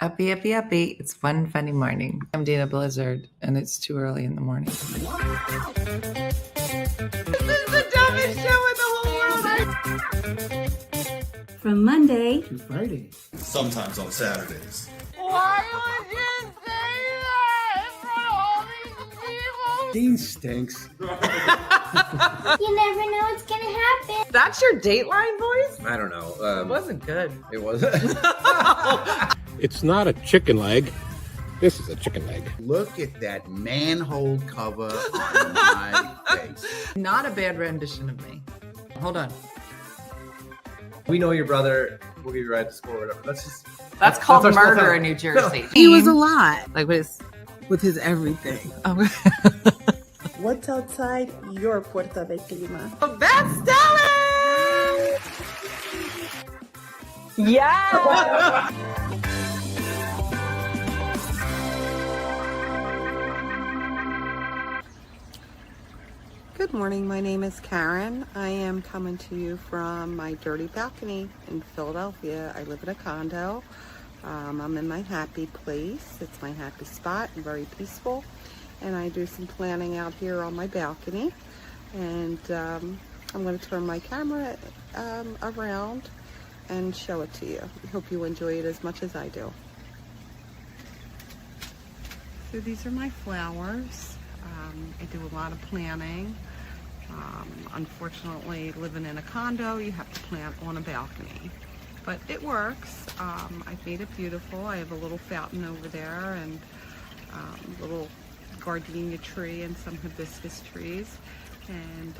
Uppy, uppy, uppy. It's one funny morning. I'm Dana Blizzard, and it's too early in the morning. This is the dumbest show in the whole world. From Monday to Friday. Sometimes on Saturdays. Why would you say that in front of all these people? Dean stinks. You never know what's gonna happen. That's your Dateline voice? I don't know. It wasn't good. It wasn't. It's not a chicken leg. This is a chicken leg. Look at that manhole cover on my face. Not a bad rendition of me. Hold on. We know your brother. We'll give you a ride to school or whatever. That's called our school murder time. in New Jersey. He was a lot Like what is? with his everything. Oh, What's outside your Puerto de Clima? that's Stella! Yeah. Good morning, my name is Karen. I am coming to you from my dirty balcony in Philadelphia. I live in a condo. I'm in my happy place. It's my happy spot and very peaceful. And I do some planning out here on my balcony. And I'm going to turn my camera around and show it to you. I hope you enjoy it as much as I do. So these are my flowers. I do a lot of planning. Unfortunately, living in a condo, you have to plant on a balcony. But it works. I've made it beautiful. I have a little fountain over there and a little gardenia tree and some hibiscus trees. And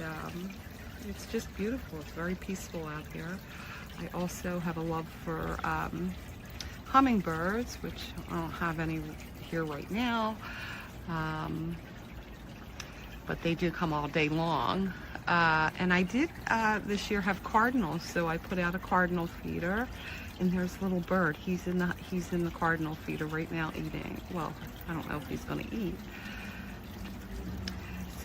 it's just beautiful. It's very peaceful out here. I also have a love for hummingbirds, which I don't have any here right now. But they do come all day long. And I did this year have cardinals, so I put out a cardinal feeder, and there's a little bird. He's in the cardinal feeder right now eating. Well, I don't know if he's going to eat.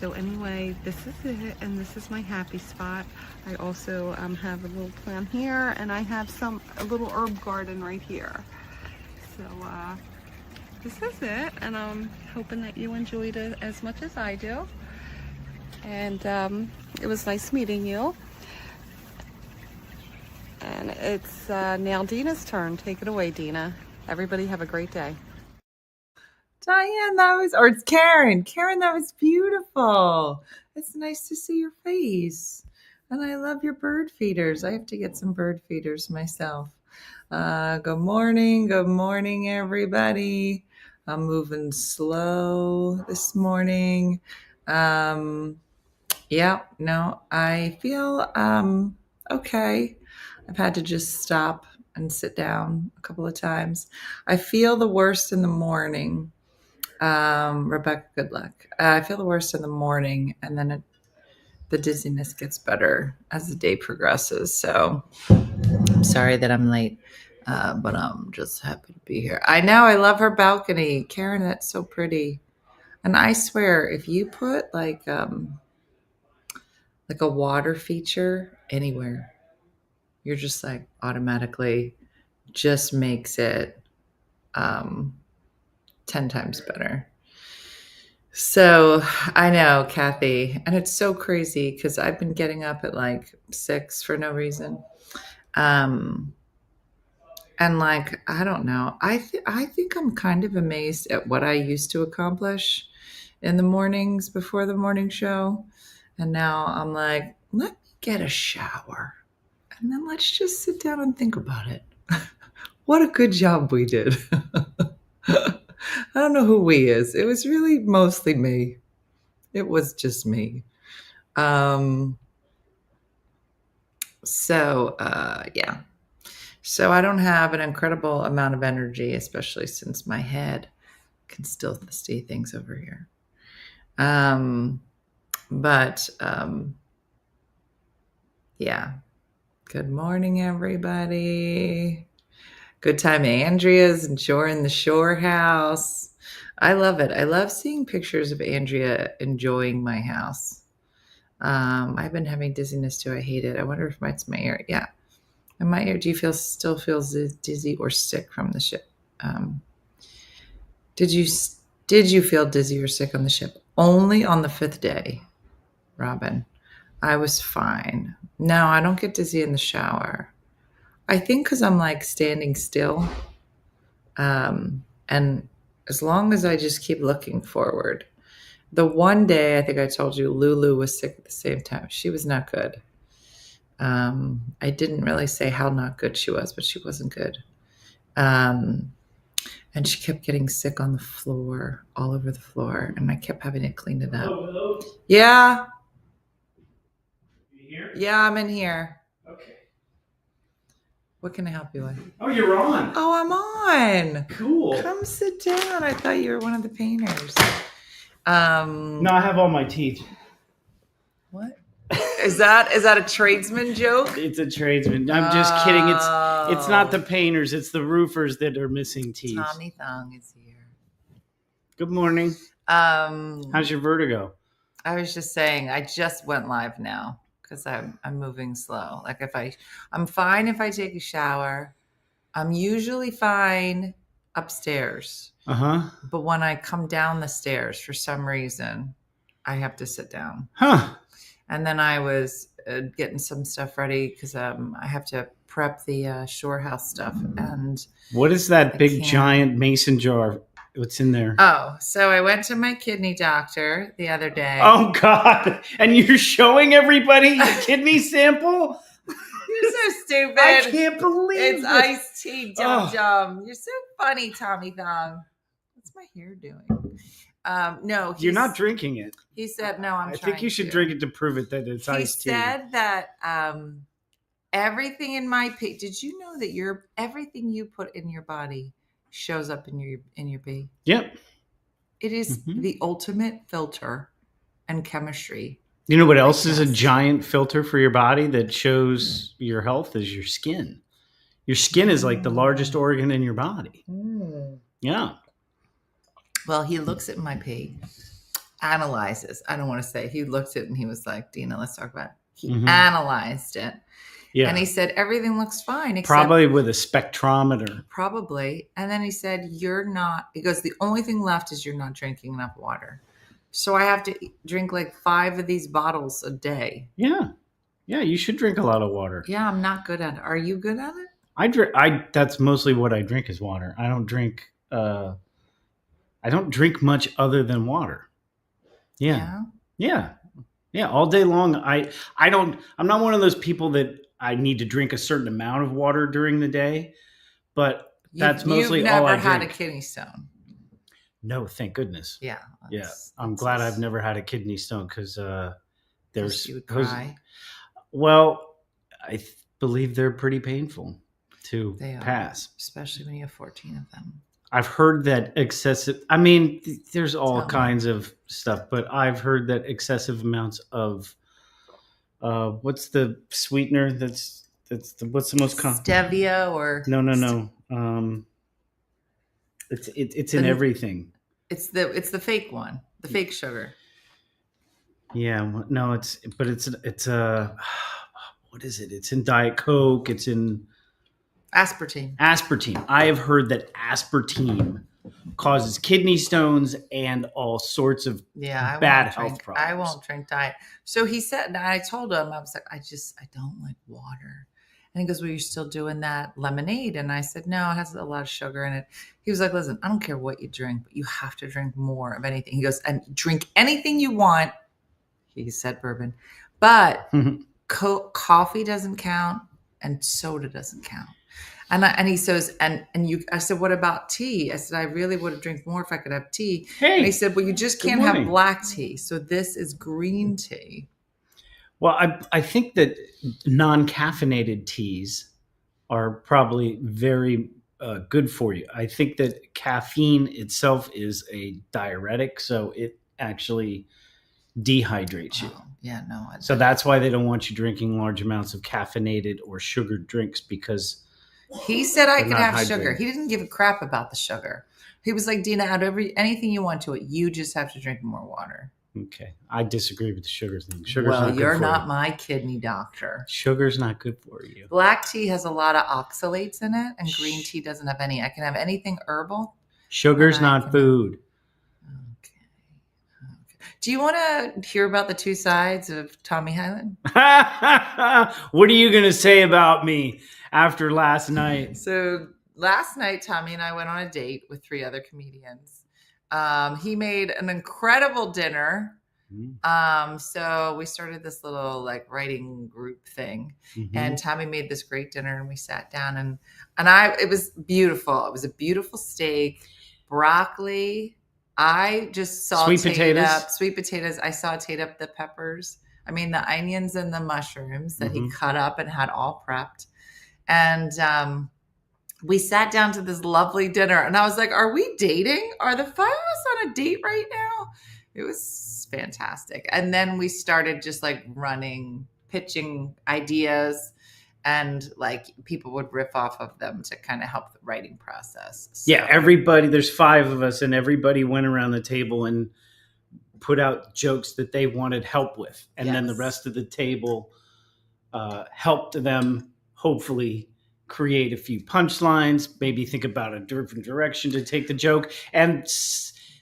So anyway, this is it, and this is my happy spot. I also have a little plant here, and I have a little herb garden right here. So this is it, and I'm hoping that you enjoyed it as much as I do. And it was nice meeting you. And it's now Dina's turn. Take it away, Dina. Everybody have a great day. Diane, it's Karen. Karen, that was beautiful. It's nice to see your face. And I love your bird feeders. I have to get some bird feeders myself. Good morning, everybody. I'm moving slow this morning. I feel okay. I've had to just stop and sit down a couple of times. I feel the worst in the morning. Rebecca, good luck. I feel the worst in the morning, and then the dizziness gets better as the day progresses. So I'm sorry that I'm late, but I'm just happy to be here. I know, I love her balcony. Karen, that's so pretty. And I swear, if you put like a water feature anywhere, you're just like automatically just makes it 10 times better. So I know, Kathy, and it's so crazy because I've been getting up at like 6 for no reason. And like, I don't know. I think I'm kind of amazed at what I used to accomplish in the mornings before the morning show. And now I'm like, let me get a shower. And then let's just sit down and think about it. What a good job we did. I don't know who we is. It was really mostly me. It was just me. Yeah. So I don't have an incredible amount of energy, especially since my head can still see things over here. Yeah. Good morning, everybody. Good time. Andrea's enjoying the shore house. I love it. I love seeing pictures of Andrea enjoying my house. I've been having dizziness too. I hate it. I wonder if it's my ear. Yeah. In my ear, do you still feel dizzy or sick from the ship? Um, did you feel dizzy or sick on the ship? Only on the 5th day, Robin. I was fine. No, I don't get dizzy in the shower. I think because I'm like standing still. And as long as I just keep looking forward. The one day, I think I told you, Lulu was sick at the same time. She was not good. I didn't really say how not good she was, but she wasn't good. And she kept getting sick on the floor, all over the floor, and I kept having to clean it up. Hello? Yeah. You here? Yeah, I'm in here. Okay. What can I help you with? Oh, you're on. Oh, I'm on. Cool. Come sit down. I thought you were one of the painters. No, I have all my teeth. What? Is that a tradesman joke? It's a tradesman. I'm just kidding. It's not the painters. It's the roofers that are missing teeth. Tommy Thong is here. Good morning. How's your vertigo? I was just saying, I just went live now because I'm moving slow. Like I'm fine if I take a shower. I'm usually fine upstairs. But when I come down the stairs, for some reason, I have to sit down. Huh. And then I was getting some stuff ready because I have to prep the shore house stuff. And What is that big giant mason jar? What's in there? oh, so I went to my kidney doctor the other day. Oh, God. And you're showing everybody a kidney sample? You're so stupid. I can't believe it's it. iced tea, Oh. dum. You're so funny, Tommy Thong. What's my hair doing? No, You're not drinking it. He said no. I think you should drink it to prove it that it's iced tea. He said that everything in my pee. Did you know that everything you put in your body shows up in your pee? Yep. It is the ultimate filter and chemistry. You know what else is a giant filter for your body that shows your health is your skin. Your skin is like the largest organ in your body. Yeah. Well, he looks at my pee, analyzes. I don't want to say. He looked at it and he was like, Dina, let's talk about it. He analyzed it. Yeah. And he said, everything looks fine. Except Probably with a spectrometer. Probably. And then he said, he goes, the only thing left is you're not drinking enough water. So I have to drink like 5 of these bottles a day. Yeah. Yeah, you should drink a lot of water. Yeah, I'm not good at it. Are you good at it? That's mostly what I drink is water. I don't drink much other than water. Yeah. All day long. I'm not one of those people that I need to drink a certain amount of water during the day, but that's mostly all I drink. You've never had a kidney stone. No, thank goodness. Yeah. I'm glad I've never had a kidney stone because there's. You would cry. Well, I believe they're pretty painful to pass, especially when you have 14 of them. I've heard that excessive. I mean, there's all kinds of stuff, but I've heard that excessive amounts of what's the sweetener? What's the most common? Stevia or No. It's in everything. It's the fake one, the fake sugar. Yeah, no, it's what is it? It's in Diet Coke. It's in aspartame. I have heard that aspartame causes kidney stones and all sorts of bad health problems. I won't drink diet. So he said, and I told him, I was like, I don't like water. And he goes, well, you're still doing that lemonade. And I said, no, it has a lot of sugar in it. He was like, listen, I don't care what you drink, but you have to drink more of anything. He goes, and drink anything you want. He said bourbon, but coffee doesn't count and soda doesn't count. And he says, I said, what about tea? I said, I really would drink more if I could have tea. Hey, and he said, well, you just can't have black tea. So this is green tea. Well, I think that non-caffeinated teas are probably very good for you. I think that caffeine itself is a diuretic, so it actually dehydrates you. Yeah, no. So that's why they don't want you drinking large amounts of caffeinated or sugared drinks because he said I could have sugar. He didn't give a crap about the sugar. He was like, Dina, add anything you want to it. You just have to drink more water. Okay. I disagree with the sugar thing. Sugar's Well, not good you're for not you. my kidney doctor. Sugar's not good for you. Black tea has a lot of oxalates in it, and green tea doesn't have any. I can have anything herbal. Sugar's And I not can- food. Okay. Do you want to hear about the two sides of Tommy Highland? What are you going to say about me after last night? So last night, Tommy and I went on a date with 3 other comedians. He made an incredible dinner. So we started this little like writing group thing, and Tommy made this great dinner, and we sat down and it was beautiful. It was a beautiful steak, broccoli. I just sauteed up sweet potatoes. I sauteed up the peppers. I mean, the onions and the mushrooms that he cut up and had all prepped. And, we sat down to this lovely dinner, and I was like, are we dating? Are the 5 of us on a date right now? It was fantastic. And then we started just like pitching ideas, and like people would riff off of them to kind of help the writing process. So, Yeah, there's 5 of us, and everybody went around the table and put out jokes that they wanted help with. And then the rest of the table helped them hopefully create a few punchlines, maybe think about a different direction to take the joke. And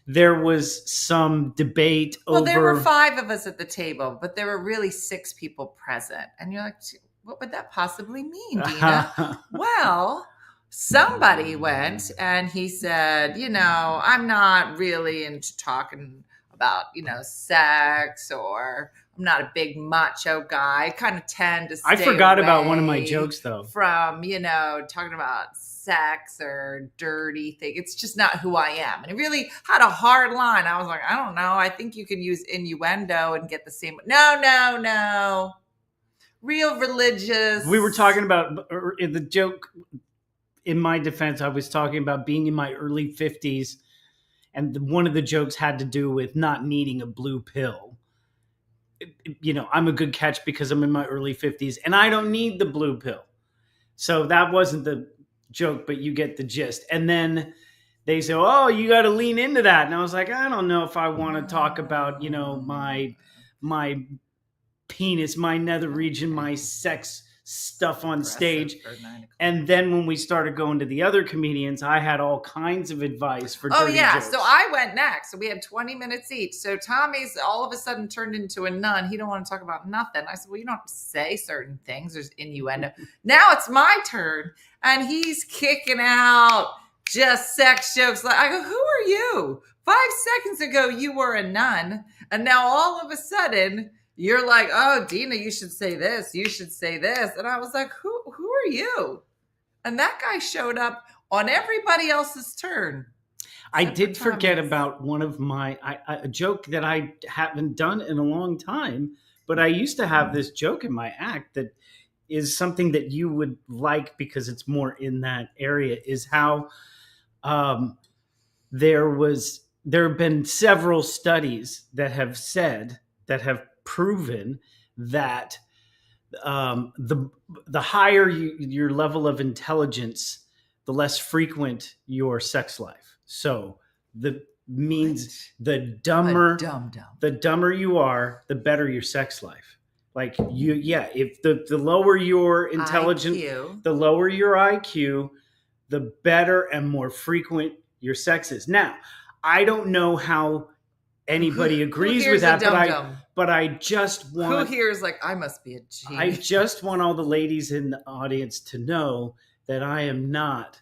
there was some debate over... Well, there were 5 of us at the table, but there were really 6 people present. And you're like, what would that possibly mean, Dina? Well, somebody went and he said, I'm not really into talking about, sex, or I'm not a big macho guy. I kind of tend to stay I forgot about away one of my jokes, though. From, talking about sex or dirty thing. It's just not who I am. And it really had a hard line. I was like, I don't know. I think you can use innuendo and get the same. No. Real religious. We were talking about the joke. In my defense, I was talking about being in my early 50s. And one of the jokes had to do with not needing a blue pill. I'm a good catch because I'm in my early 50s and I don't need the blue pill. So that wasn't the joke, but you get the gist. And then they say, oh, you got to lean into that. And I was like, I don't know if I want to talk about, my penis, my nether region, my sex stuff on stage. And then when we started going to the other comedians, I had all kinds of advice for dirty jokes. So I went next. So we had 20 minutes each. So Tommy's all of a sudden turned into a nun. He don't want to talk about nothing. I said, well, you don't have to say certain things. There's innuendo. Now it's my turn. And he's kicking out just sex jokes. I go, who are you? 5 seconds ago, you were a nun. And now all of a sudden, you're like, oh, Dina, you should say this. You should say this. And I was like, who are you? And that guy showed up on everybody else's turn. I did forget about one of my, a joke that I haven't done in a long time, but I used to have this joke in my act that is something that you would like because it's more in that area, is how there have been several studies that have proven that the higher your level of intelligence, the less frequent your sex life. So the dumber you are, the better your sex life. Like if the lower your intelligence, the lower your IQ, the better and more frequent your sex is. Now, I don't know how anybody agrees with that, but I just want... Who here is like, I must be a G? I just want all the ladies in the audience to know that I am not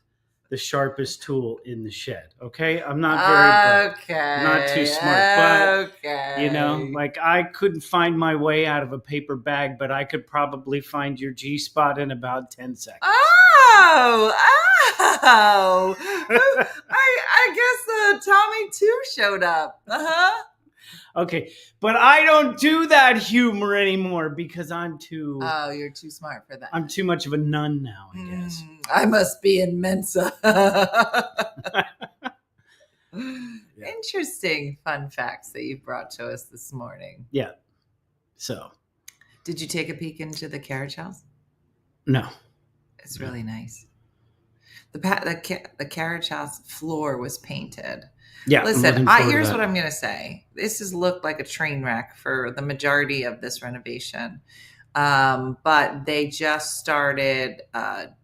the sharpest tool in the shed. Okay? I'm not very bright. I'm not too smart. But, like I couldn't find my way out of a paper bag, but I could probably find your G-spot in about 10 seconds. I guess Tommy too showed up. Okay, but I don't do that humor anymore because I'm too... Oh, you're too smart for that. I'm too much of a nun now, I guess. I must be in Mensa. Interesting fun facts that you brought to us this morning. Yeah. So. Did you take a peek into the carriage house? No. It's really nice. The carriage house floor was painted. Yeah. I'm Listen, looking forward to here's that. what I'm going to say. This has looked like a train wreck for the majority of this renovation. But they just started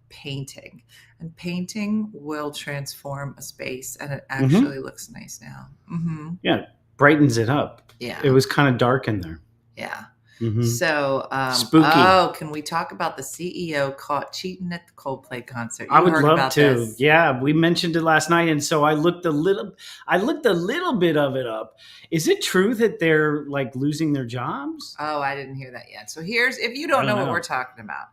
painting. And painting will transform a space, and it actually looks nice now. Mm-hmm. Yeah, brightens it up. Yeah. It was kind of dark in there. Yeah. Mhm. So, Spooky. Oh, can we talk about the CEO caught cheating at the Coldplay concert? I would heard love about to. this. Yeah, we mentioned it last night, and so I looked a little bit of it up. Is it true that they're like losing their jobs? Oh, I didn't hear that yet. So here's, if you don't know what we're talking about,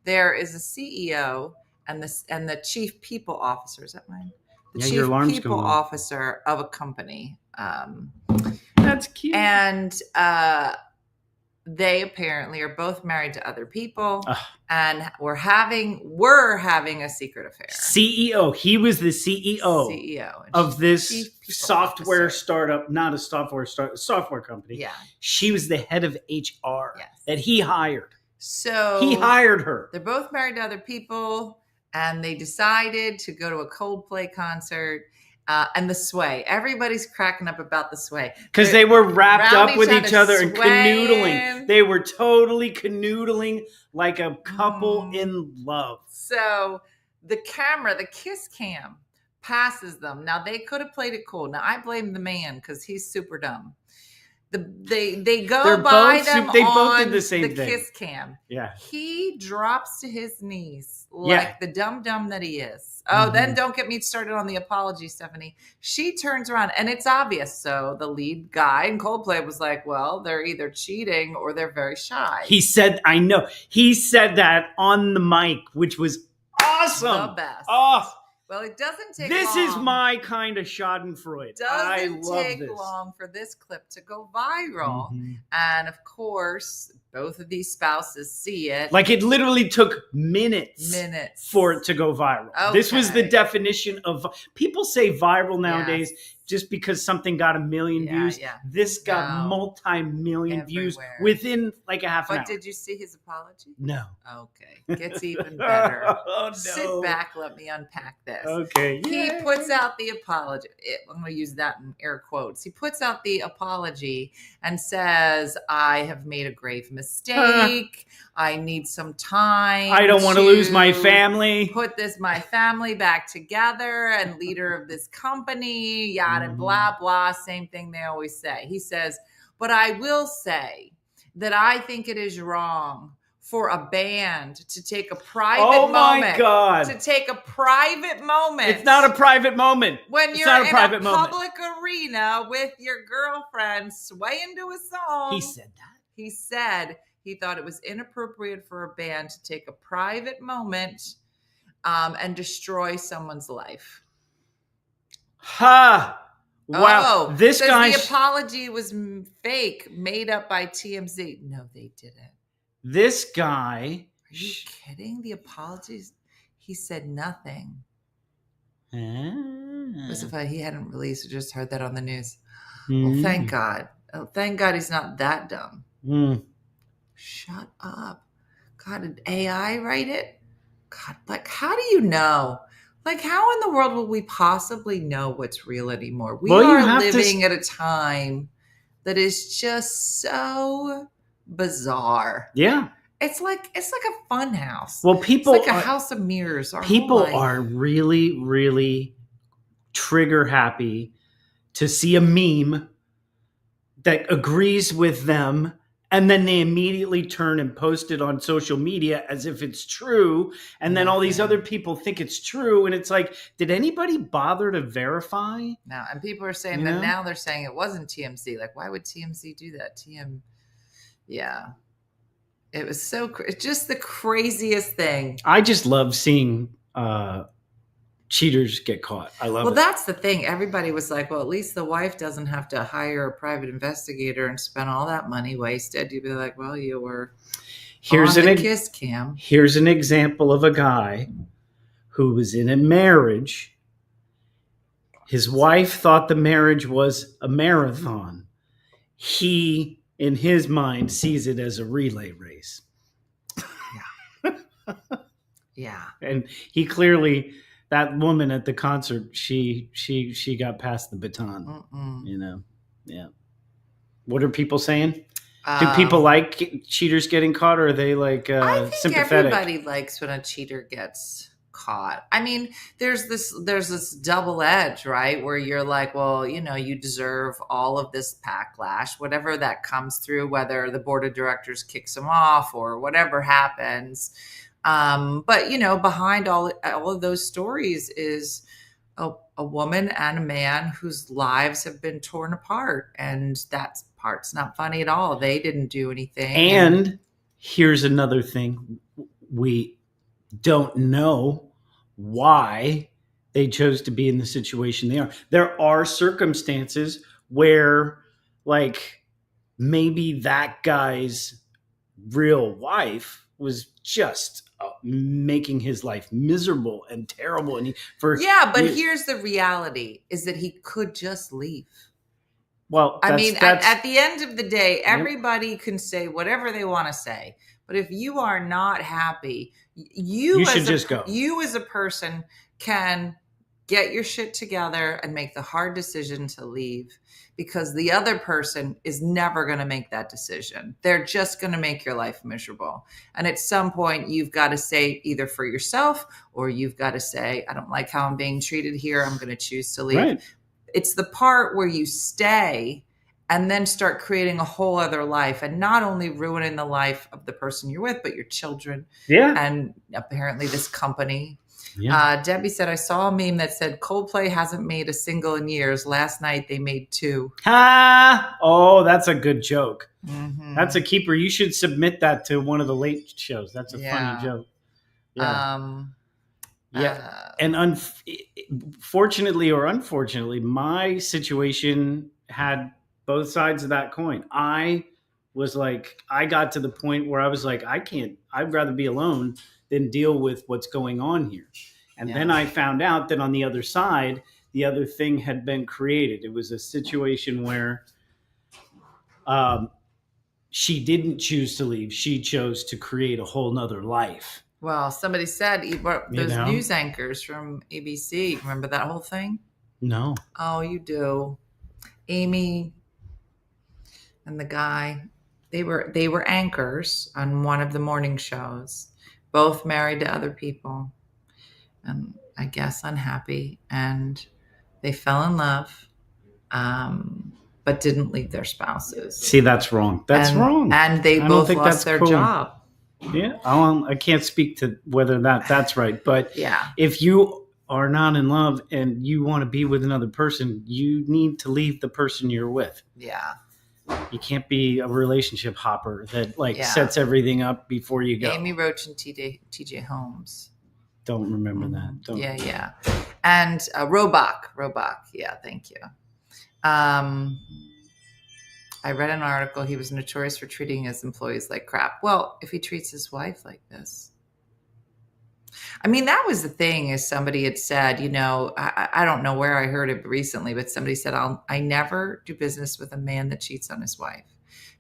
there is a CEO and the chief people officer. Is that mine? The Yeah, your chief alarm's people going off. officer of a company. That's cute. And they apparently are both married to other people, and were having a secret affair. CEO. He was the CEO of this software startup, not a software company. Yeah. She was the head of HR Yes. that he hired. So He hired her. They're both married to other people, and they decided to go to a Coldplay concert. And the sway. Everybody's cracking up about the sway. Because they were wrapped around up with each other and swaying. canoodling. They were totally canoodling like a couple in love. So the camera, the kiss cam, passes them. Now, they could have played it cool. Now, I blame the man because he's super dumb. They go They're by both them they on both did the same thing. kiss cam. Yeah. He drops to his knees like the dumb that he is. Oh, then don't get me started on the apology, Stephanie. She turns around and it's obvious. So the lead guy in Coldplay was like, well, they're either cheating or they're very shy. He said, I know. He said that on the mic, which was awesome. The best. Oh, well, it doesn't take this long. is my kind of schadenfreude. I Doesn't love take this. long for this clip to go viral. And of course, both of these spouses see it. Like it literally took minutes for it to go viral. This was the definition of, people say viral nowadays just because something got 1 million views. Yeah. This got multi-million views within like a half an hour. But did you see his apology? No. Okay. Gets even better. Oh, no. Sit back. Let me unpack this. Okay. He puts out the apology. I'm going to use that in air quotes. He puts out the apology and says, I have made a grave mistake. I need some time. I don't want to lose my family. Put my family back together and leader of this company, yada, blah, blah. Same thing they always say. He says, but I will say that I think it is wrong for a band to take a private moment. Oh my God. To take a private moment. It's not a private moment. When it's you're not a in private a moment. public arena with your girlfriend swaying to a song. He said that. He said he thought it was inappropriate for a band to take a private moment and destroy someone's life. Ha! Wow. This guy. The apology was fake, made up by TMZ. No, they didn't. This guy. Are you kidding? The apologies? He said nothing. As if he hadn't released or just heard that on the news. Well, thank God. Oh, thank God he's not that dumb. Shut up. God, did AI write it? God, like, how do you know? Like, how in the world will we possibly know what's real anymore? We are living at a time that is just so bizarre. Yeah. It's like a fun house. Well, people it's like a house of mirrors. People are really, really trigger happy to see a meme that agrees with them, and then they immediately turn and post it on social media as if it's true, and then all these other people think it's true, and it's like, did anybody bother to verify? No, and people are saying that now they're saying it wasn't TMZ. Like, why would TMZ do that? Yeah. It was it's just the craziest thing. I just love seeing cheaters get caught. I love it. Well, that's the thing. Everybody was like, well, at least the wife doesn't have to hire a private investigator and spend all that money wasted. You'd be like, well, you were on the kiss cam. Here's an example of a guy who was in a marriage. His wife thought the marriage was a marathon. He, in his mind, sees it as a relay race. Yeah. And he clearly that woman at the concert, she got past the baton. Mm-mm. You know, yeah. What are people saying? Do people like cheaters getting caught, or are they like I think sympathetic? everybody likes when a cheater gets caught. I mean, there's this double edge, right? Where you're like, well, you deserve all of this backlash, whatever that comes through, whether the board of directors kicks him off or whatever happens. But behind all of those stories is a woman and a man whose lives have been torn apart, and that part's not funny at all. They didn't do anything. And here's another thing. We don't know why they chose to be in the situation they are. There are circumstances where, like, maybe that guy's real wife was just making his life miserable and terrible. And here's the reality is that he could just leave. Well, at the end of the day, everybody can say whatever they want to say. But if you are not happy, you should just go. You as a person can get your shit together and make the hard decision to leave, because the other person is never going to make that decision. They're just going to make your life miserable. And at some point, you've got to say either for yourself, or you've got to say, I don't like how I'm being treated here. I'm going to choose to leave. Right. It's the part where you stay and then start creating a whole other life, and not only ruining the life of the person you're with, but your children. Yeah. And apparently this company. Yeah. Debbie said, I saw a meme that said Coldplay hasn't made a single in years. Last night they made 2. Oh, that's a good joke. Mm-hmm. That's a keeper. You should submit that to one of the late shows. That's a funny joke. Yeah. And fortunately or unfortunately, my situation had both sides of that coin. I got to the point where I was like, I'd rather be alone than deal with what's going on here. And then I found out that on the other side, the other thing had been created. It was a situation where she didn't choose to leave. She chose to create a whole nother life. Well, somebody said those news anchors from ABC. Remember that whole thing? No. Oh, you do. Amy and the guy, they were anchors on one of the morning shows, both married to other people, and I guess unhappy, and they fell in love, but didn't leave their spouses. See, that's wrong. That's wrong. And they both lost their job. Yeah, I can't speak to whether that's right, but yeah, if you are not in love and you want to be with another person, you need to leave the person you're with. Yeah. You can't be a relationship hopper that sets everything up before you go. Amy Roach and TJ Holmes. Don't remember that. Don't. Yeah. And Robach. Yeah, thank you. I read an article. He was notorious for treating his employees like crap. Well, if he treats his wife like this. I mean, that was the thing, is somebody had said, I don't know where I heard it recently, but somebody said, I never do business with a man that cheats on his wife.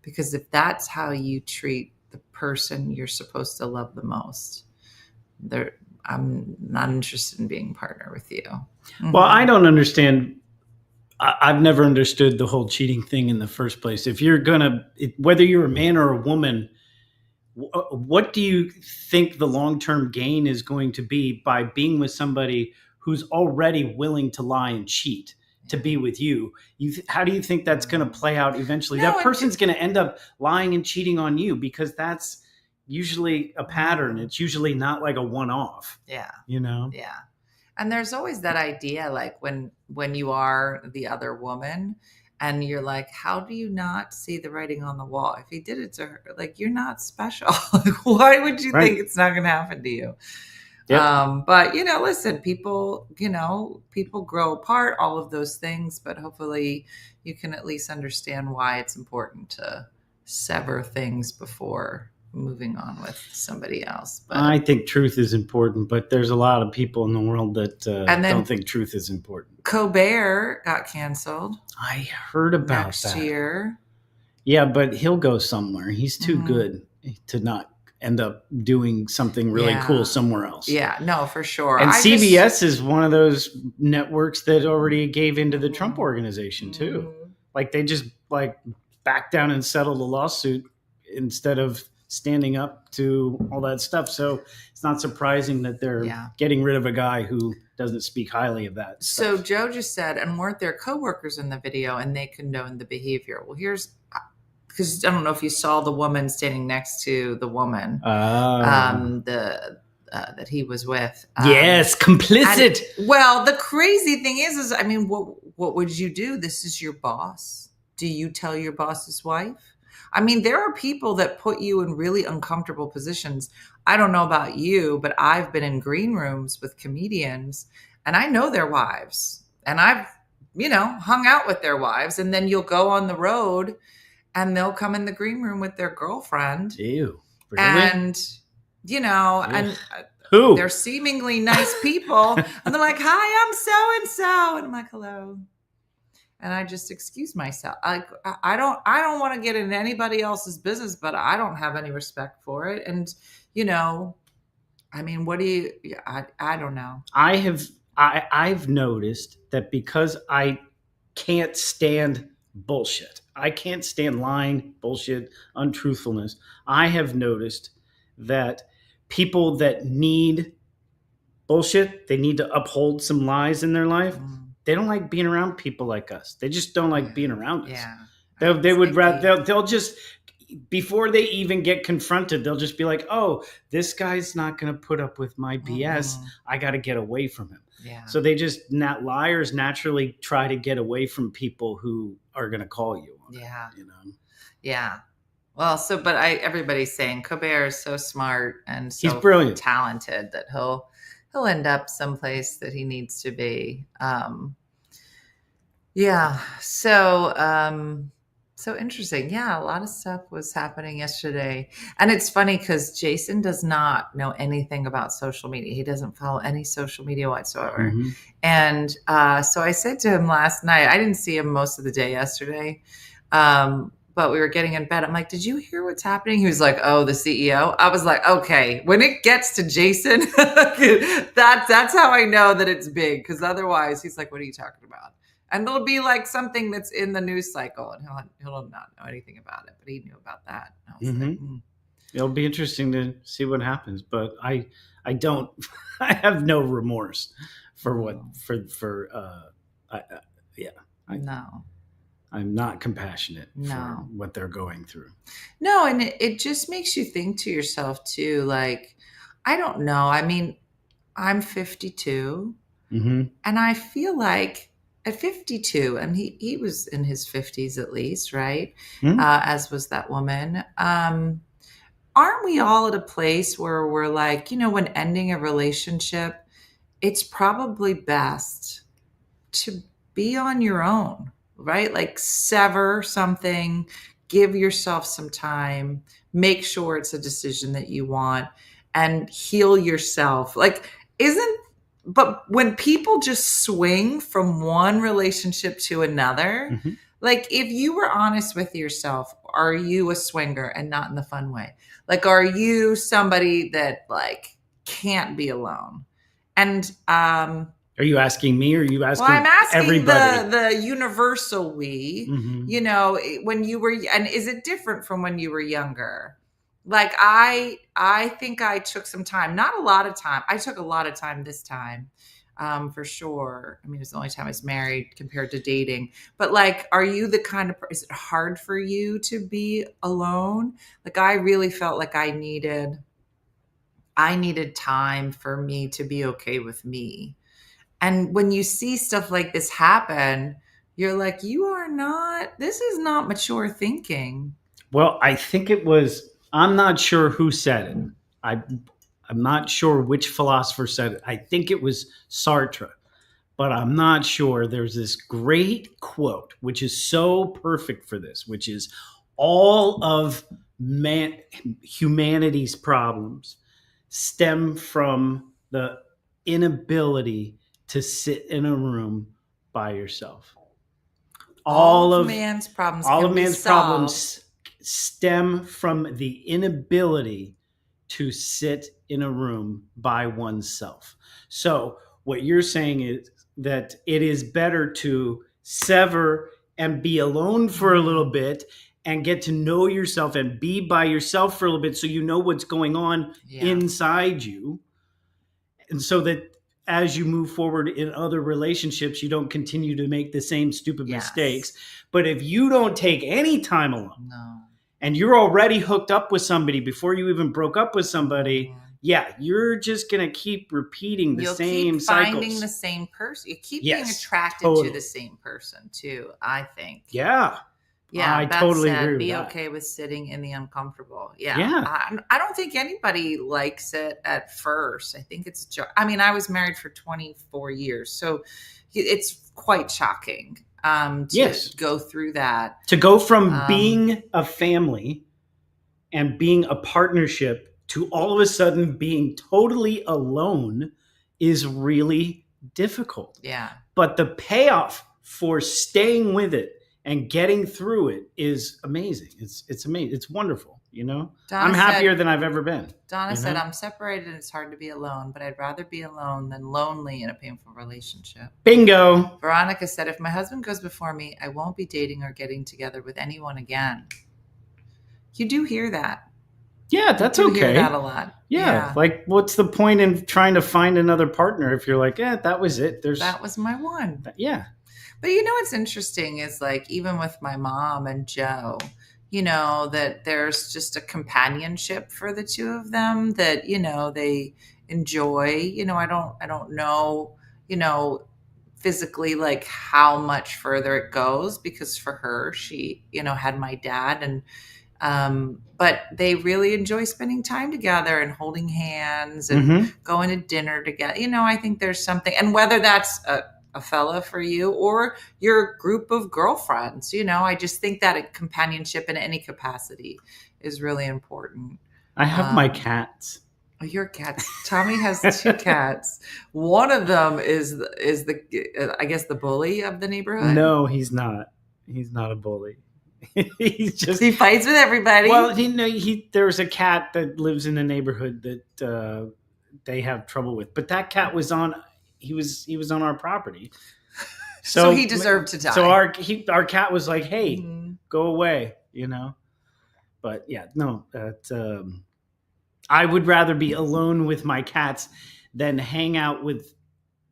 Because if that's how you treat the person you're supposed to love the most, I'm not interested in being a partner with you. Mm-hmm. Well, I don't understand. I've never understood the whole cheating thing in the first place. If you're whether you're a man or a woman, what do you think the long-term gain is going to be by being with somebody who's already willing to lie and cheat to be with you? How do you think that's going to play out eventually? That person's going to end up lying and cheating on you, because that's usually a pattern. It's usually not like a one-off. Yeah. Yeah. And there's always that idea, like when you are the other woman and you're like, how do you not see the writing on the wall? If he did it to her, like, you're not special. Why would you think it's not going to happen to you? Yep. But, listen, people grow apart, all of those things, but hopefully you can at least understand why it's important to sever things before moving on with somebody else. But I think truth is important, but there's a lot of people in the world that don't think truth is important. Colbert got canceled. I heard about next year. Yeah, but he'll go somewhere. He's too good to not end up doing something really cool somewhere else. Yeah, no, for sure. And CBS is one of those networks that already gave into the Trump organization too. Like they just like backed down and settled a lawsuit instead of standing up to all that stuff. So it's not surprising that they're getting rid of a guy who doesn't speak highly of that stuff. So Joe just said, and weren't there coworkers in the video and they condoned the behavior? Well, because I don't know if you saw the woman standing next to the woman that he was with. Yes, complicit. Well, the crazy thing is I mean, what would you do? This is your boss. Do you tell your boss's wife? I mean, there are people that put you in really uncomfortable positions. I don't know about you, but I've been in green rooms with comedians and I know their wives and I've, hung out with their wives, and then you'll go on the road and they'll come in the green room with their girlfriend. Ew. Really? And, and who? They're seemingly nice people. And they're like, hi, I'm so-and-so. And I'm like, hello. And I just excuse myself. I don't want to get into anybody else's business, but I don't have any respect for it. And, I mean, what do you, I don't know. I've noticed that because I can't stand bullshit. I can't stand lying, bullshit, untruthfulness. I have noticed that people that need bullshit, they need to uphold some lies in their life. They don't like being around people like us. They just don't like being around us. Yeah. They would rather, they'll just, before they even get confronted, they'll just be like, oh, this guy's not going to put up with my BS. I got to get away from him. Yeah. So they just, liars naturally try to get away from people who are going to call you on it, Yeah. Well, but everybody's saying Colbert is so smart and so he's brilliant, talented that he'll end up someplace that he needs to be. So interesting. Yeah, a lot of stuff was happening yesterday. And it's funny because Jason does not know anything about social media. He doesn't follow any social media whatsoever. And so I said to him last night, I didn't see him most of the day yesterday, but we were getting in bed. I'm like, did you hear what's happening? He was like, oh, the CEO. I was like, okay, when it gets to Jason, that's how I know that it's big. Because otherwise he's like, what are you talking about? And it'll be like something that's in the news cycle and he'll not know anything about it, but he knew about that. And I was like, It'll be interesting to see what happens, but I don't, I have no remorse for what, no. I'm not compassionate No. for what they're going through. No, and it just makes you think to yourself too, like, I don't know. I mean, I'm 52 and I feel like at 52, and he was in his 50s at least, right? As was that woman. Aren't we all at a place where we're like, when ending a relationship, it's probably best to be on your own, right? Like sever something, give yourself some time, make sure it's a decision that you want, and heal yourself. Like, but when people just swing from one relationship to another, like if you were honest with yourself, are you a swinger and not in the fun way? Like, are you somebody that like can't be alone? And, are you asking me or are you asking I'm asking everybody? the universal we, when you were, and is it different from when you were younger? Like, I think I took some time, not a lot of time. I took a lot of time this time, for sure. I mean, it was the only time I was married compared to dating. But like, are you the kind of, is it hard for you to be alone? Like, I really felt like I needed time for me to be okay with me. And when you see stuff like this happen, you're like, this is not mature thinking. Well, I think it was, I'm not sure who said it. I'm not sure which philosopher said it. I think it was Sartre, but I'm not sure. There's this great quote, which is so perfect for this, which is all of humanity's problems stem from the inability to sit in a room by yourself. All of man's problems stem from the inability to sit in a room by oneself. So what you're saying is that it is better to sever and be alone for a little bit and get to know yourself and be by yourself for a little bit so you know what's going on inside you. And so that as you move forward in other relationships, you don't continue to make the same stupid mistakes. But if you don't take any time alone and you're already hooked up with somebody before you even broke up with somebody, you're just going to keep repeating the same cycles. Finding the same person. You keep being attracted to the same person too, I think. Yeah. Yeah, I totally agree with be that. okay with sitting in the uncomfortable. I don't think anybody likes it at first. I think it's I was married for 24 years, so it's quite shocking to go through that. To go from being a family and being a partnership to all of a sudden being totally alone is really difficult. Yeah. But the payoff for staying with it and getting through it is amazing. It's amazing. It's wonderful. Donna I'm happier than I've ever been. Donna said, I'm separated and it's hard to be alone, but I'd rather be alone than lonely in a painful relationship. Bingo. Veronica said, if my husband goes before me, I won't be dating or getting together with anyone again. You do hear that. Yeah, that's you okay. Hear that a lot. Yeah. Like, what's the point in trying to find another partner if you're like, that was it. That was my one. Yeah. But what's interesting is like, even with my mom and Joe, that there's just a companionship for the two of them that, they enjoy. I don't know, physically like how much further it goes, because for her, she, had my dad, and but they really enjoy spending time together and holding hands and going to dinner together. I think there's something, and whether that's a fella for you or your group of girlfriends, I just think that a companionship in any capacity is really important. I have my cats. Your cats. Tommy has 2 cats. One of them is the I guess the bully of the neighborhood. No, he's not. He's not a bully. He fights with everybody. Well, there's a cat that lives in the neighborhood that they have trouble with, but that cat was on. He was on our property, so he deserved to die. So our cat was like, "Hey, go away," But I would rather be alone with my cats than hang out with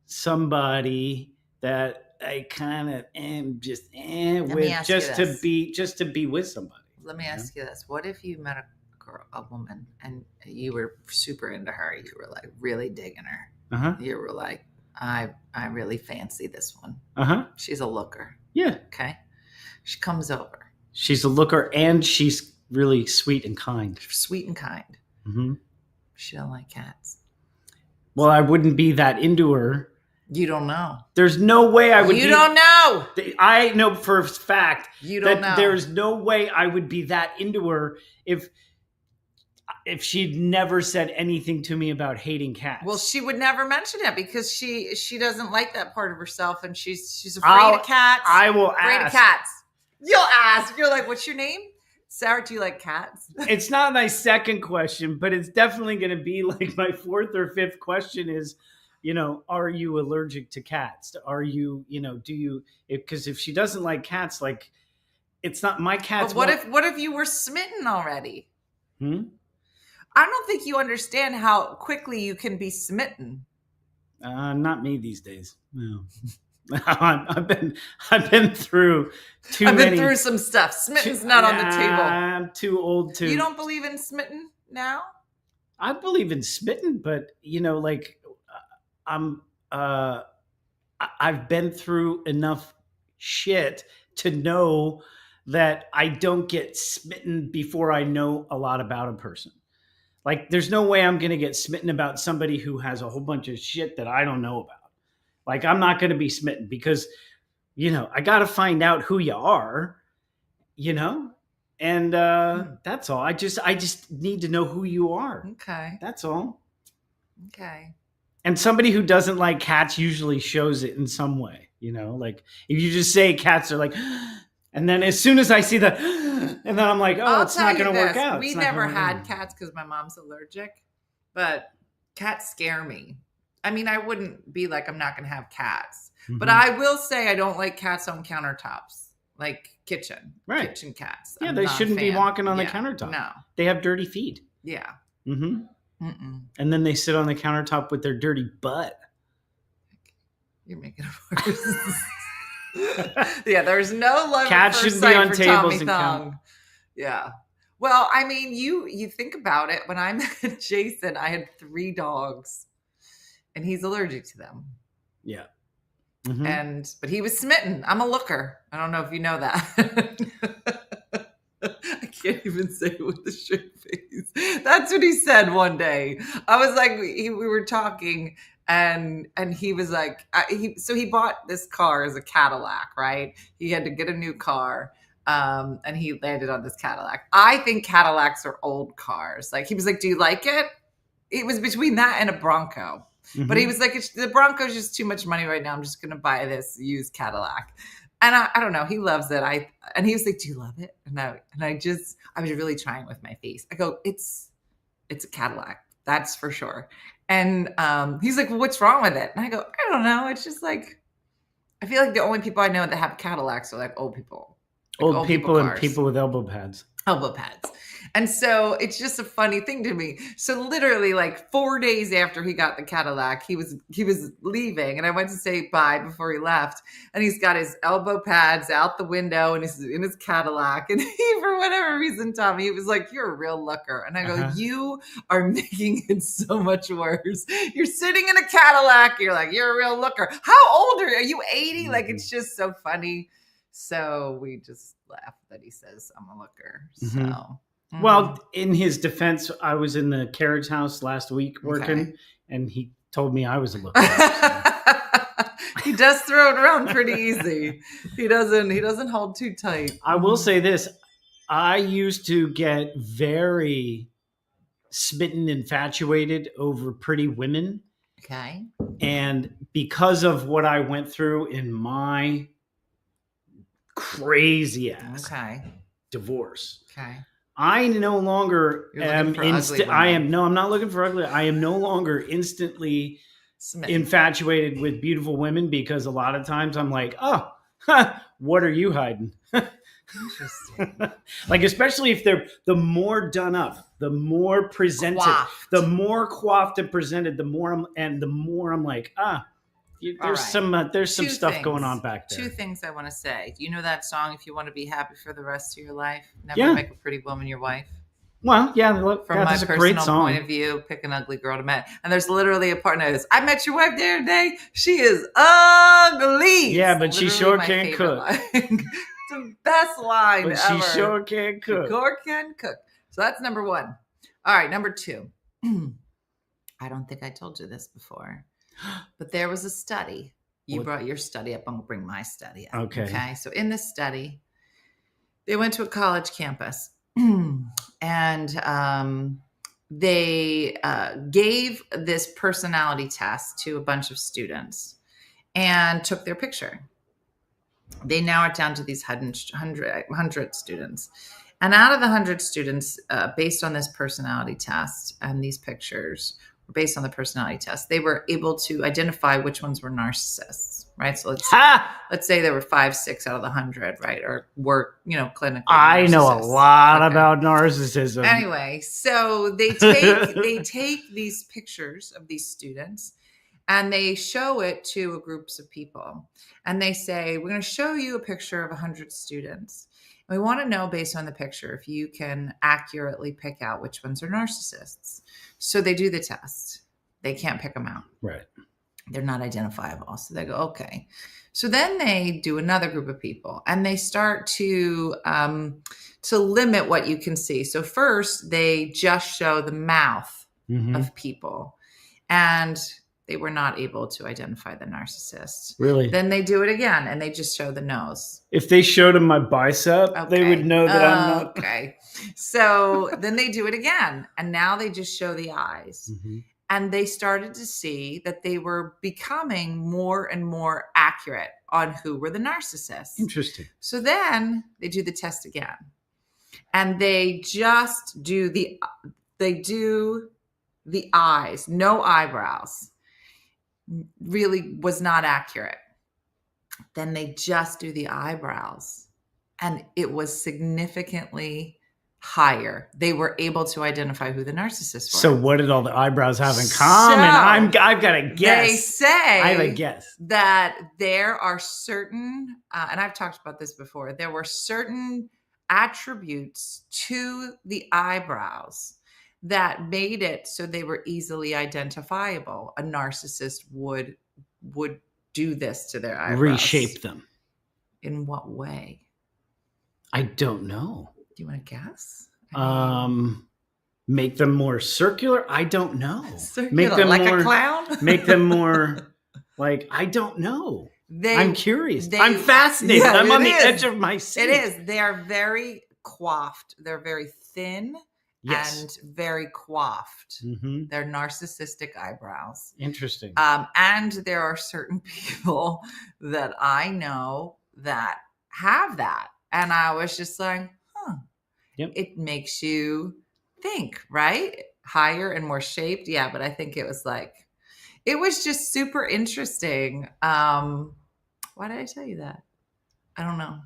somebody that I kind of am just with just to be with somebody. Let me ask you this: what if you met a woman and you were super into her? You were like really digging her. You were like, I really fancy this one. She's a looker. Yeah. Okay. She comes over. She's a looker and she's really sweet and kind. Sweet and kind. She don't like cats. Well, I wouldn't be that into her. You don't know. There's no way I would. You don't know. I know for a fact you don't know. There's no way I would be that into her if she'd never said anything to me about hating cats. Well, she would never mention it because she doesn't like that part of herself, and she's afraid of cats. I will afraid ask. of cats. You'll ask. You're like, what's your name? Sarah, do you like cats? It's not my second question, but it's definitely going to be like my 4th or 5th question is, are you allergic to cats? Are you, do you, because if she doesn't like cats, like it's not my cats. But what if you were smitten already? I don't think you understand how quickly you can be smitten. Not me these days. No. I've been through too many. I've been through some stuff. Smitten's not on the table. I'm too old to. You don't believe in smitten now? I believe in smitten, but I've been through enough shit to know that I don't get smitten before I know a lot about a person. Like, there's no way I'm going to get smitten about somebody who has a whole bunch of shit that I don't know about. Like, I'm not going to be smitten because, I got to find out who you are, and that's all. I just need to know who you are. Okay. That's all. Okay. And somebody who doesn't like cats usually shows it in some way, like if you just say cats are like, And then as soon as I see the, and then I'm like, oh, it's not going to work out. We It's not never gonna work had out. cats because my mom's allergic, but cats scare me. I mean, I wouldn't be like, I'm not going to have cats. But I will say I don't like cats on countertops, like kitchen cats. Yeah, I'm they not a shouldn't be fan. walking on the Yeah, countertop. No. They have dirty feet. Yeah. Mm-hmm. Mm-mm. And then they sit on the countertop with their dirty butt. You're making it worse. Yeah, there's no love. Cats at first shouldn't be sight on for tables Tommy and Thong. Yeah. Well, I mean, you think about it. When I met Jason, I had 3 dogs, and he's allergic to them. Yeah. Mm-hmm. But he was smitten. I'm a looker. I don't know if you know that. I can't even say it with a straight face. That's what he said one day. I was like, we were talking, and he was like, so he bought this car as a Cadillac, right? He had to get a new car. And he landed on this Cadillac. I think Cadillacs are old cars. Like, he was like, do you like it? It was between that and a Bronco. Mm-hmm. But he was like, the Bronco's just too much money right now. I'm just going to buy this used Cadillac. And I don't know. He loves it. And he was like, do you love it? And I was really trying with my face. I go, it's a Cadillac. That's for sure. And he's like, well, what's wrong with it? And I go, I don't know. It's just like, I feel like the only people I know that have Cadillacs are like old people. Like old people and people with elbow pads. Elbow pads. And so it's just a funny thing to me. So literally like 4 days after he got the Cadillac, he was leaving, and I went to say bye before he left. And he's got his elbow pads out the window, and he's in his Cadillac. And he, for whatever reason, Tommy, he was like, you're a real looker. And I go, you are making it so much worse. You're sitting in a Cadillac. You're like, you're a real looker. How old are you? Are you 80? Mm-hmm. Like, it's just so funny. So we just laugh that he says I'm a looker. So. Mm-hmm. Well, in his defense, I was in the carriage house last week working, and he told me I was a looker. So. He does throw it around pretty easy. He doesn't hold too tight. I will say this. I used to get very smitten, infatuated over pretty women. Okay. And because of what I went through in my crazy ass divorce. Okay. I no longer am I'm not looking for ugly. I am no longer instantly infatuated with beautiful women, because a lot of times I'm like, oh, what are you hiding? Interesting. Like, especially if they're the more done up, the more presented, the more coiffed and presented, the more I'm like, there's some stuff going on back there. 2 things I want to say. You know that song, If You Want to Be Happy for the Rest of Your Life? Never make a pretty woman your wife. Well, yeah. From my personal point of view, pick an ugly girl to met. And there's literally a part that is, I met your wife the other day. She is ugly. Yeah, but she sure can cook. It's the best line ever. She sure can cook. She sure can cook. So that's number 1. All right, number 2. I don't think I told you this before. But there was a study. You brought your study up. I'm going to bring my study up. Okay. So in this study, they went to a college campus and they gave this personality test to a bunch of students and took their picture. They narrowed it down to these 100 students. And out of the 100 students, based on this personality test and these pictures, based on the personality test, they were able to identify which ones were narcissists, right? So let's say there were 5, 6 out of the 100, right? Or were, clinically I know a lot about narcissism. Anyway, so they take these pictures of these students and they show it to groups of people. And they say, we're going to show you a picture of 100 students. And we want to know, based on the picture, if you can accurately pick out which ones are narcissists. So they do the test. They can't pick them out. Right. They're not identifiable. So they go, okay. So then they do another group of people and they start to limit what you can see. So first they just show the mouth of people, and they were not able to identify the narcissist. Really? Then they do it again and they just show the nose. If they showed them my bicep, they would know that I'm not. Okay. So then they do it again. And now they just show the eyes. And they started to see that they were becoming more and more accurate on who were the narcissists. Interesting. So then they do the test again. And they just do the eyes, no eyebrows. Really was not accurate. Then they just do the eyebrows. And it was significantly higher. They were able to identify who the narcissists were. So what did all the eyebrows have in common? So, I've got a guess. They say I have a guess that there are certain, and I've talked about this before, there were certain attributes to the eyebrows that made it so they were easily identifiable. A narcissist would do this to their eyebrows. Reshape them. In what way? I don't know. Do you want to guess? Make them more circular? I don't know. Circular, make them like more, a clown? Make them more like, I don't know. I'm curious. I'm fascinated. Yeah, I'm on the edge of my seat. It is. They are very coiffed. They're very thin and very coiffed. Mm-hmm. They're narcissistic eyebrows. Interesting. And there are certain people that I know that have that. And I was just like, it makes you think, right? Higher and more shaped. Yeah, but I think it was just super interesting. Why did I tell you that? I don't know.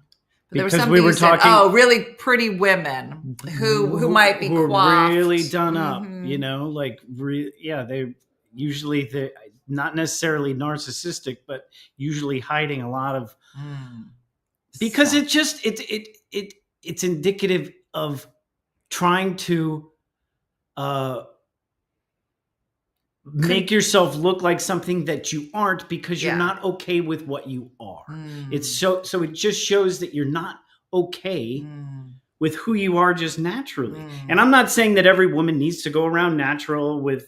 But there was because something we were said, talking. really pretty women who might be who coiffed. are really done up, Mm-hmm. they usually they're not necessarily narcissistic, but usually hiding a lot of because it's indicative of trying to make yourself look like something that you aren't because you're not okay with what you are. It's so it just shows that you're not okay with who you are just naturally. And I'm not saying that every woman needs to go around natural with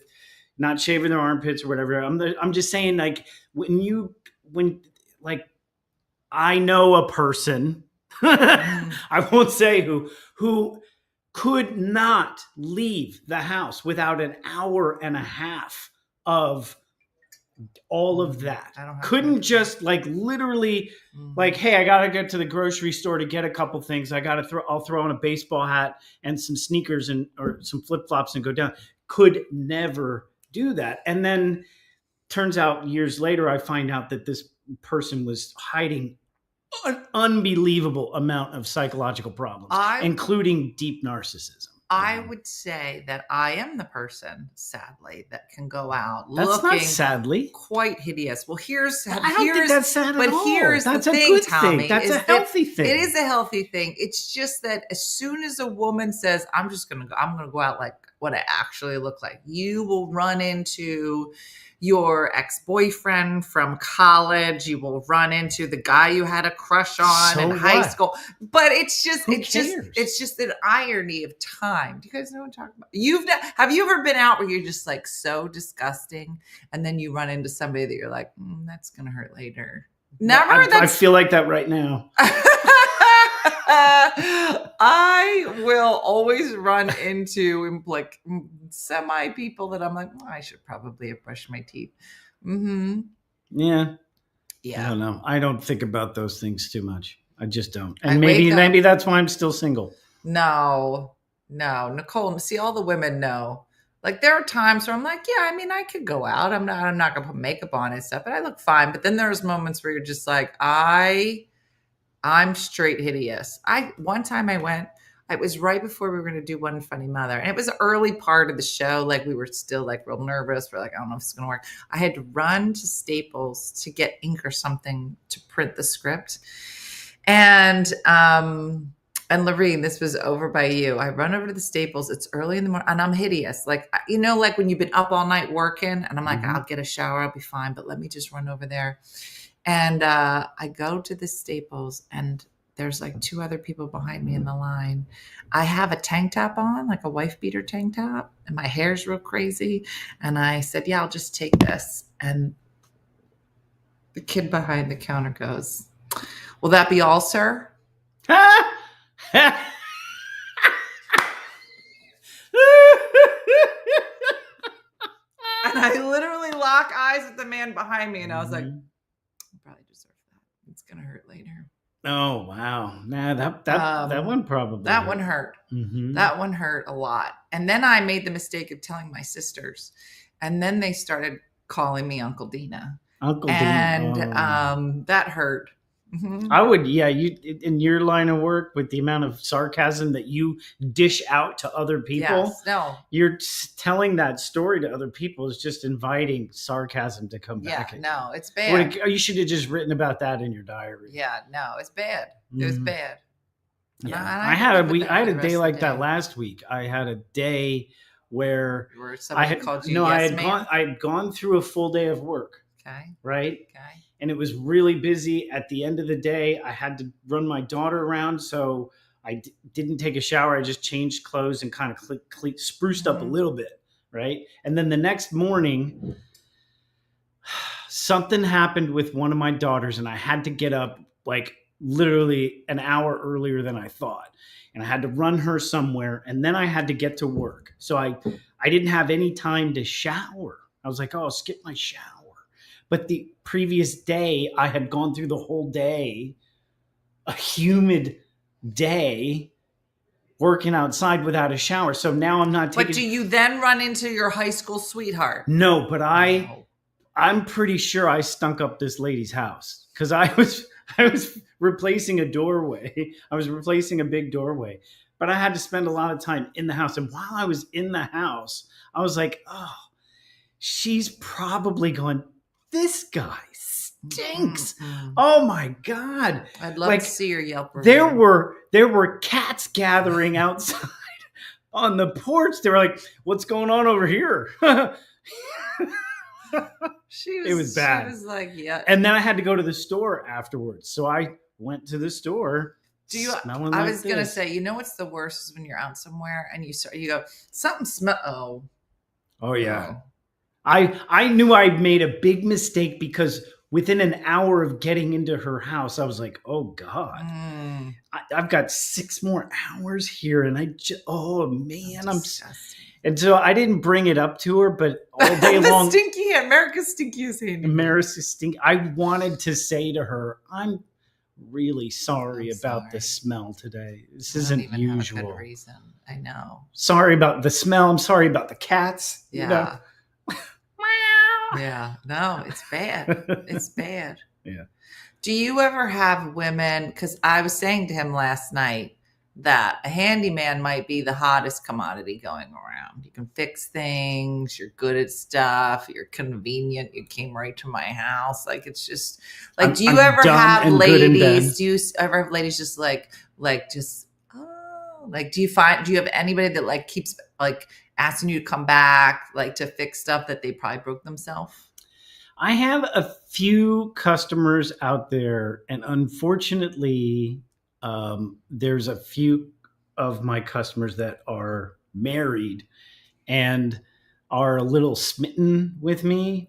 not shaving their armpits or whatever. I'm just saying, like, when I know a person, I won't say who could not leave the house without an hour and a half of all of that. Couldn't just literally hey, I got to get to the grocery store to get a couple things. I'll throw on a baseball hat and some sneakers or some flip-flops and go down. Could never do that. And then turns out years later, I find out that this person was hiding an unbelievable amount of psychological problems, including deep narcissism. I would say that I am the person, sadly, that can go out That's looking not sadly quite hideous. Well, I don't think that's sad at all. Here's That's the a thing, good Tommy. thing. That's a healthy thing. It is a healthy thing. It's just that as soon as a woman says, I'm gonna go out like what I actually look like, you will run into your ex-boyfriend from college. You will run into the guy you had a crush on in high school. But it's just an irony of time. Do you guys know what I'm talking about? Have you ever been out where you're just like so disgusting, and then you run into somebody that you're like, that's gonna hurt later? Never. I feel like that right now. I will always run into like semi people that I'm like, I should probably have brushed my teeth. Mm-hmm. Yeah. Yeah. I don't know. I don't think about those things too much. I just don't. And maybe that's why I'm still single. No, Nicole. See, all the women know. Like there are times where I'm like, I could go out. I'm not gonna put makeup on and stuff, but I look fine. But then there's moments where you're just like, I'm straight hideous. One time I went, it was right before we were going to do OneFunnyMother. And it was the early part of the show. Like we were still like real nervous. We're like, I don't know if it's going to work. I had to run to Staples to get ink or something to print the script. And Lorene, this was over by you. I run over to the Staples. It's early in the morning and I'm hideous. Like, like when you've been up all night working and I'm like, I'll get a shower. I'll be fine. But let me just run over there. And I go to the Staples and there's like two other people behind me in the line. I have a tank top on, like a wife beater tank top, and my hair's real crazy. And I said, I'll just take this. And the kid behind the counter goes, will that be all, sir? And I literally lock eyes with the man behind me, and I was like, Mhm. I probably deserve that. It's gonna hurt later. Oh wow. Nah, that one probably That one hurt. Mhm. That one hurt a lot. And then I made the mistake of telling my sisters, and then they started calling me Uncle Dina, Uncle Dean. and Oh. that hurt. Mhm. I would, yeah. You in your line of work with the amount of sarcasm that you dish out to other people, Yes, no, you're telling that story to other people is just inviting sarcasm to come yeah, back. no, it's bad. You should have just written about that in your diary. Yeah, no, it's bad. It was Mhm. bad. And Yeah, I I had live with that I had for a the day rest of like the that day. last week. I had a day where Where I somebody had called you no, I yes, had ma'am. I had gone through a full day of work, Okay, right? okay. And it was really busy. At the end of the day, I had to run my daughter around, so I didn't take a shower. I just changed clothes and kind of spruced up a Mhm. little bit, right? And then the next morning, something happened with one of my daughters, and I had to get up like literally an hour earlier than I thought. And I had to run her somewhere, and then I had to get to work. So I didn't have any time to shower. I was like, oh, I'll skip my shower. But the previous day, I had gone through the whole day, a humid day, working outside without a shower. So now I'm not taking. But do you then run into your high school sweetheart? No, but No. I'm pretty sure I stunk up this lady's house because I was replacing a doorway. I was replacing a big doorway, but I had to spend a lot of time in the house. And while I was in the house, I was like, oh, she's probably going, this guy stinks. Mm-mm. Oh my God. I'd love Like, to see your Yelp review. There were cats gathering outside on the porch. They were like, what's going on over here? It was bad. She was like, yeah. And then I had to go to the store afterwards. So I went to the store. Smelling I like was gonna this. say, you know what's the worst is when you're out somewhere and you go, something smell. Oh yeah. I knew I made a big mistake because within an hour of getting into her house, I was like, oh God, Mm, I've got 6 more hours here. And oh man, disgusting. and so I didn't bring it up to her, but all day The long, stinky, America's stinkiest handyman. America's stink. I wanted to say to her, I'm really sorry I'm about sorry. the smell today. This I don't isn't even have a usual. good reason. I know. Sorry about the smell. I'm sorry about the cats. Yeah. You know? Yeah. No, it's bad. It's bad. Yeah. Do you ever have women? Because I was saying to him last night that a handyman might be the hottest commodity going around. You can fix things. You're good at stuff. You're convenient. You came right to my house. Like, it's just like, do you I'm ever dumb have and good in bed. ladies? Do you ever have ladies just just, oh, like, do you have anybody that like keeps like asking you to come back, like to fix stuff that they probably broke themselves? I have a few customers out there, and unfortunately, there's a few of my customers that are married and are a little smitten with me.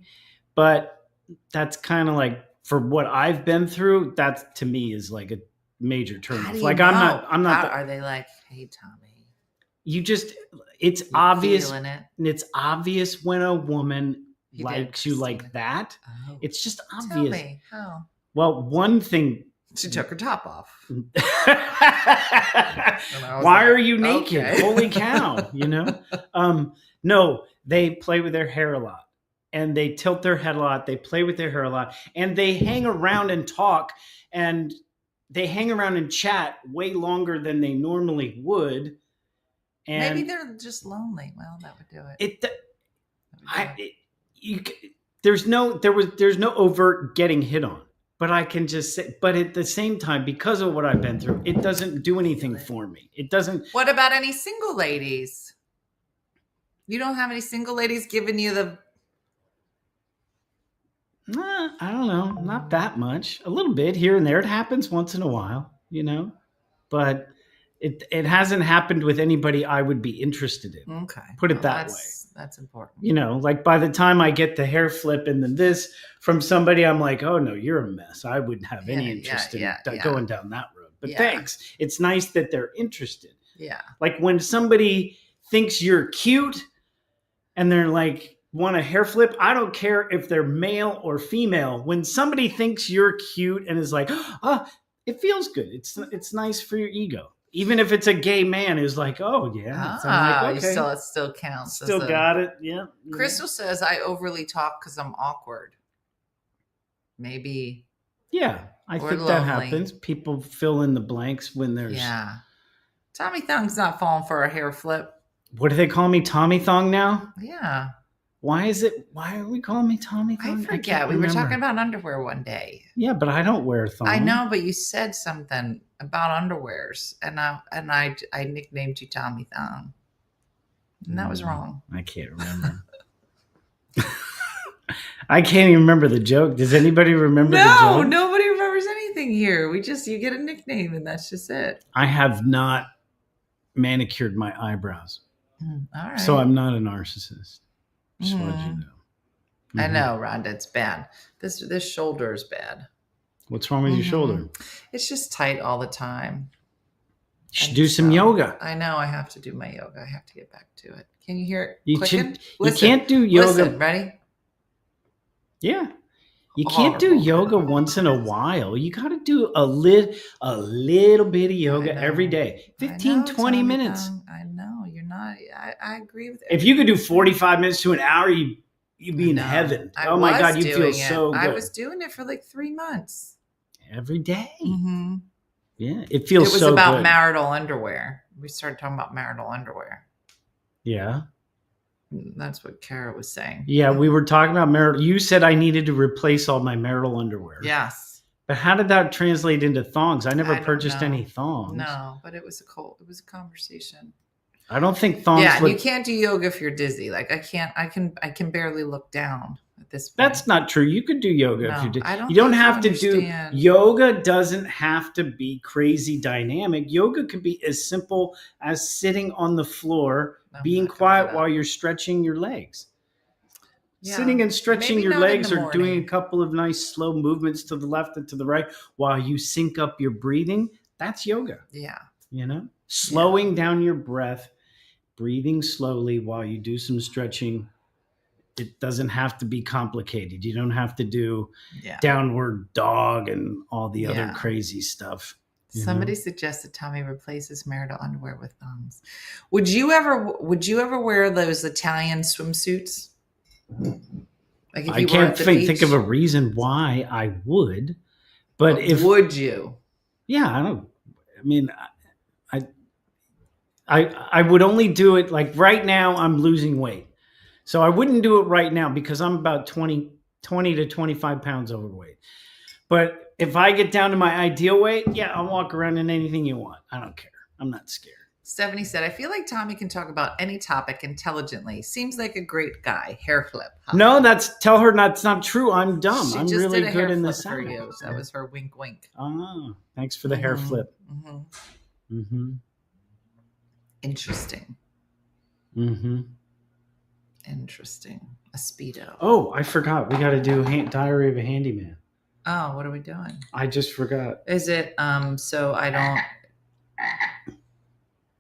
But that's kind of like, for what I've been through, that to me is like a major turn How off. do you Like know? I'm not. Are they like, hey, Tommy? It's You obvious. feeling it? It's obvious when a woman He did, likes you like Christina. that. Oh. It's just Tell obvious. me how. Well, one thing. She took her top off. Why was are like, you naked? okay. Holy cow, you know? No, they play with their hair a lot, and they tilt their head a lot. They play with their hair a lot, and they hang around and talk, and they hang around and chat way longer than they normally would. And Maybe they're just lonely. Well, that would do it. There's no overt getting hit on, but I can just say, but at the same time, because of what I've been through, it doesn't do anything for me. It doesn't. What about any single ladies? You don't have any single ladies giving you the... I don't know, not that much. A little bit here and there. It happens once in a while, you know, but it hasn't happened with anybody I would be interested in. Okay. Put it that way. That's important. You know, like by the time I get the hair flip and then this from somebody, I'm like, oh no, you're a mess. I wouldn't have any interest in going down that road. But thanks. It's nice that they're interested. Yeah. Like when somebody thinks you're cute and they're like, want a hair flip, I don't care if they're male or female. When somebody thinks you're cute and is like, it feels good. It's nice for your ego. Even if it's a gay man who's like, oh yeah. So I'm like, okay. It still counts. Still got it. Yeah. Crystal says I overly talk because I'm awkward. Maybe. Yeah, I think lonely. that happens. People fill in the blanks when there's. Yeah. Tommy Thong's not falling for a hair flip. What do they call me, Tommy Thong now? Yeah. Why are we calling me Tommy Thong? I forget. We were talking about underwear one day. Yeah, but I don't wear thong. I know, but you said something about underwears, and I nicknamed you Tommy Thong, and that was wrong. I can't remember. I can't even remember the joke. Does anybody remember the joke? No, nobody remembers anything here. You get a nickname, and that's just it. I have not manicured my eyebrows, All right. so I'm not a narcissist. Just wanted you to know. I know, Rhonda, it's bad. This shoulder is bad. What's wrong with your shoulder? It's just tight all the time. You should do some yoga. I know. I have to do my yoga. I have to get back to it. Can you hear it You clicking? can't do yoga. Listen, ready? Yeah. You can't do yoga once in a while. You got to do a little bit of yoga every day. 15, 20 minutes. I know. You're not. I agree with it. If you could do 45 minutes to an hour, you'd be in heaven. Oh my God, you feel so good. I was doing it for like 3 months. Every day. Mm-hmm. Yeah, it feels so good. It was about marital underwear. We started talking about marital underwear. Yeah. That's what Kara was saying. Yeah, we were talking about marital. You said I needed to replace all my marital underwear. Yes. But how did that translate into thongs? I never purchased any thongs. No, but it was a conversation. I don't think thongs. Yeah, you can't do yoga if you're dizzy. Like I can barely look down at this point. That's not true. You could do yoga if you did. I You don't have to do yoga. Doesn't have to be crazy dynamic. Yoga could be as simple as sitting on the floor, being quiet while you're stretching your legs. Yeah. Sitting and stretching your legs or doing a couple of nice slow movements to the left and to the right while you sync up your breathing. That's yoga. Yeah. You know, slowing down your breath, breathing slowly while you do some stretching. It doesn't have to be complicated. You don't have to do downward dog and all the other crazy stuff. Somebody suggested Tommy replaces marital underwear with thongs. Would you ever wear those Italian swimsuits? Like if you I can't think of a reason why I would, but would you? Yeah, I don't. I mean, I would only do it like right now. I'm losing weight, so I wouldn't do it right now because I'm about 20 to 25 pounds overweight. But if I get down to my ideal weight, yeah, I'll walk around in anything you want. I don't care. I'm not scared. Stephanie said, I feel like Tommy can talk about any topic intelligently. Seems like a great guy. Hair flip. Huh? No, tell her that's not true. I'm dumb. I'm really good in this. For you. That was her wink, wink. Oh, thanks for the hair flip. Mm-hmm. Mm-hmm. Interesting. Mm-hmm. Interesting. A Speedo. Oh, I forgot. We got to do Diary of a Handyman. Oh, what are we doing? I just forgot. Is it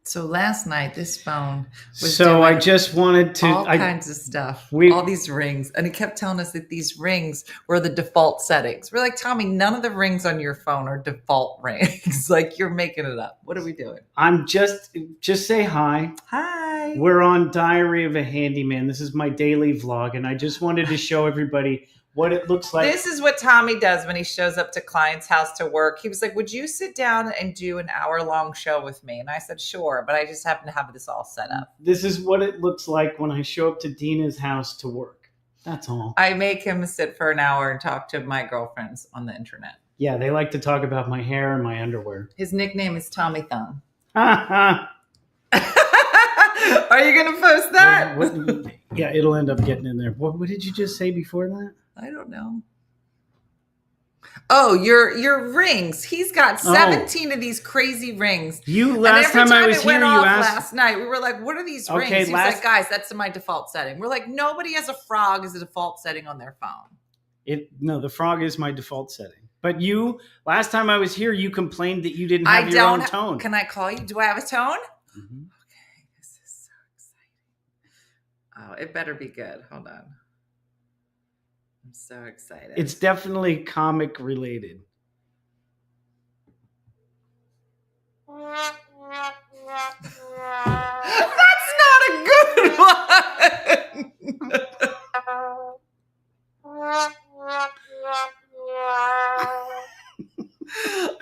So last night, this phone was doing I just wanted to all kinds of stuff, all these rings, and it kept telling us that these rings were the default settings. We're like, Tommy, none of the rings on your phone are default rings. Like you're making it up. What are we doing? I'm just say hi. Hi. We're on Diary of a Handyman. This is my daily vlog, and I just wanted to show everybody what it looks like. This is what Tommy does when he shows up to clients' house to work. He was like, would you sit down and do an hour-long show with me? And I said, sure, but I just happen to have this all set up. This is what it looks like when I show up to Dina's house to work. That's all. I make him sit for an hour and talk to my girlfriends on the internet. Yeah, they like to talk about my hair and my underwear. His nickname is Tommy Thumb. Are you going to post that? Yeah, it'll end up getting in there. What did you just say before that? I don't know. Oh, your rings. He's got 17 of these crazy rings. Last time I was here, you asked. Last night, we were like, what are these rings? He was like, guys, that's my default setting. We're like, nobody has a frog as a default setting on their phone. No, the frog is my default setting. But last time I was here, you complained that you didn't have your own tone. Can I call you? Do I have a tone? Mm-hmm. Okay, this is so Oh, it better be good. Hold on. I'm so excited. It's definitely comic related. That's not a good one.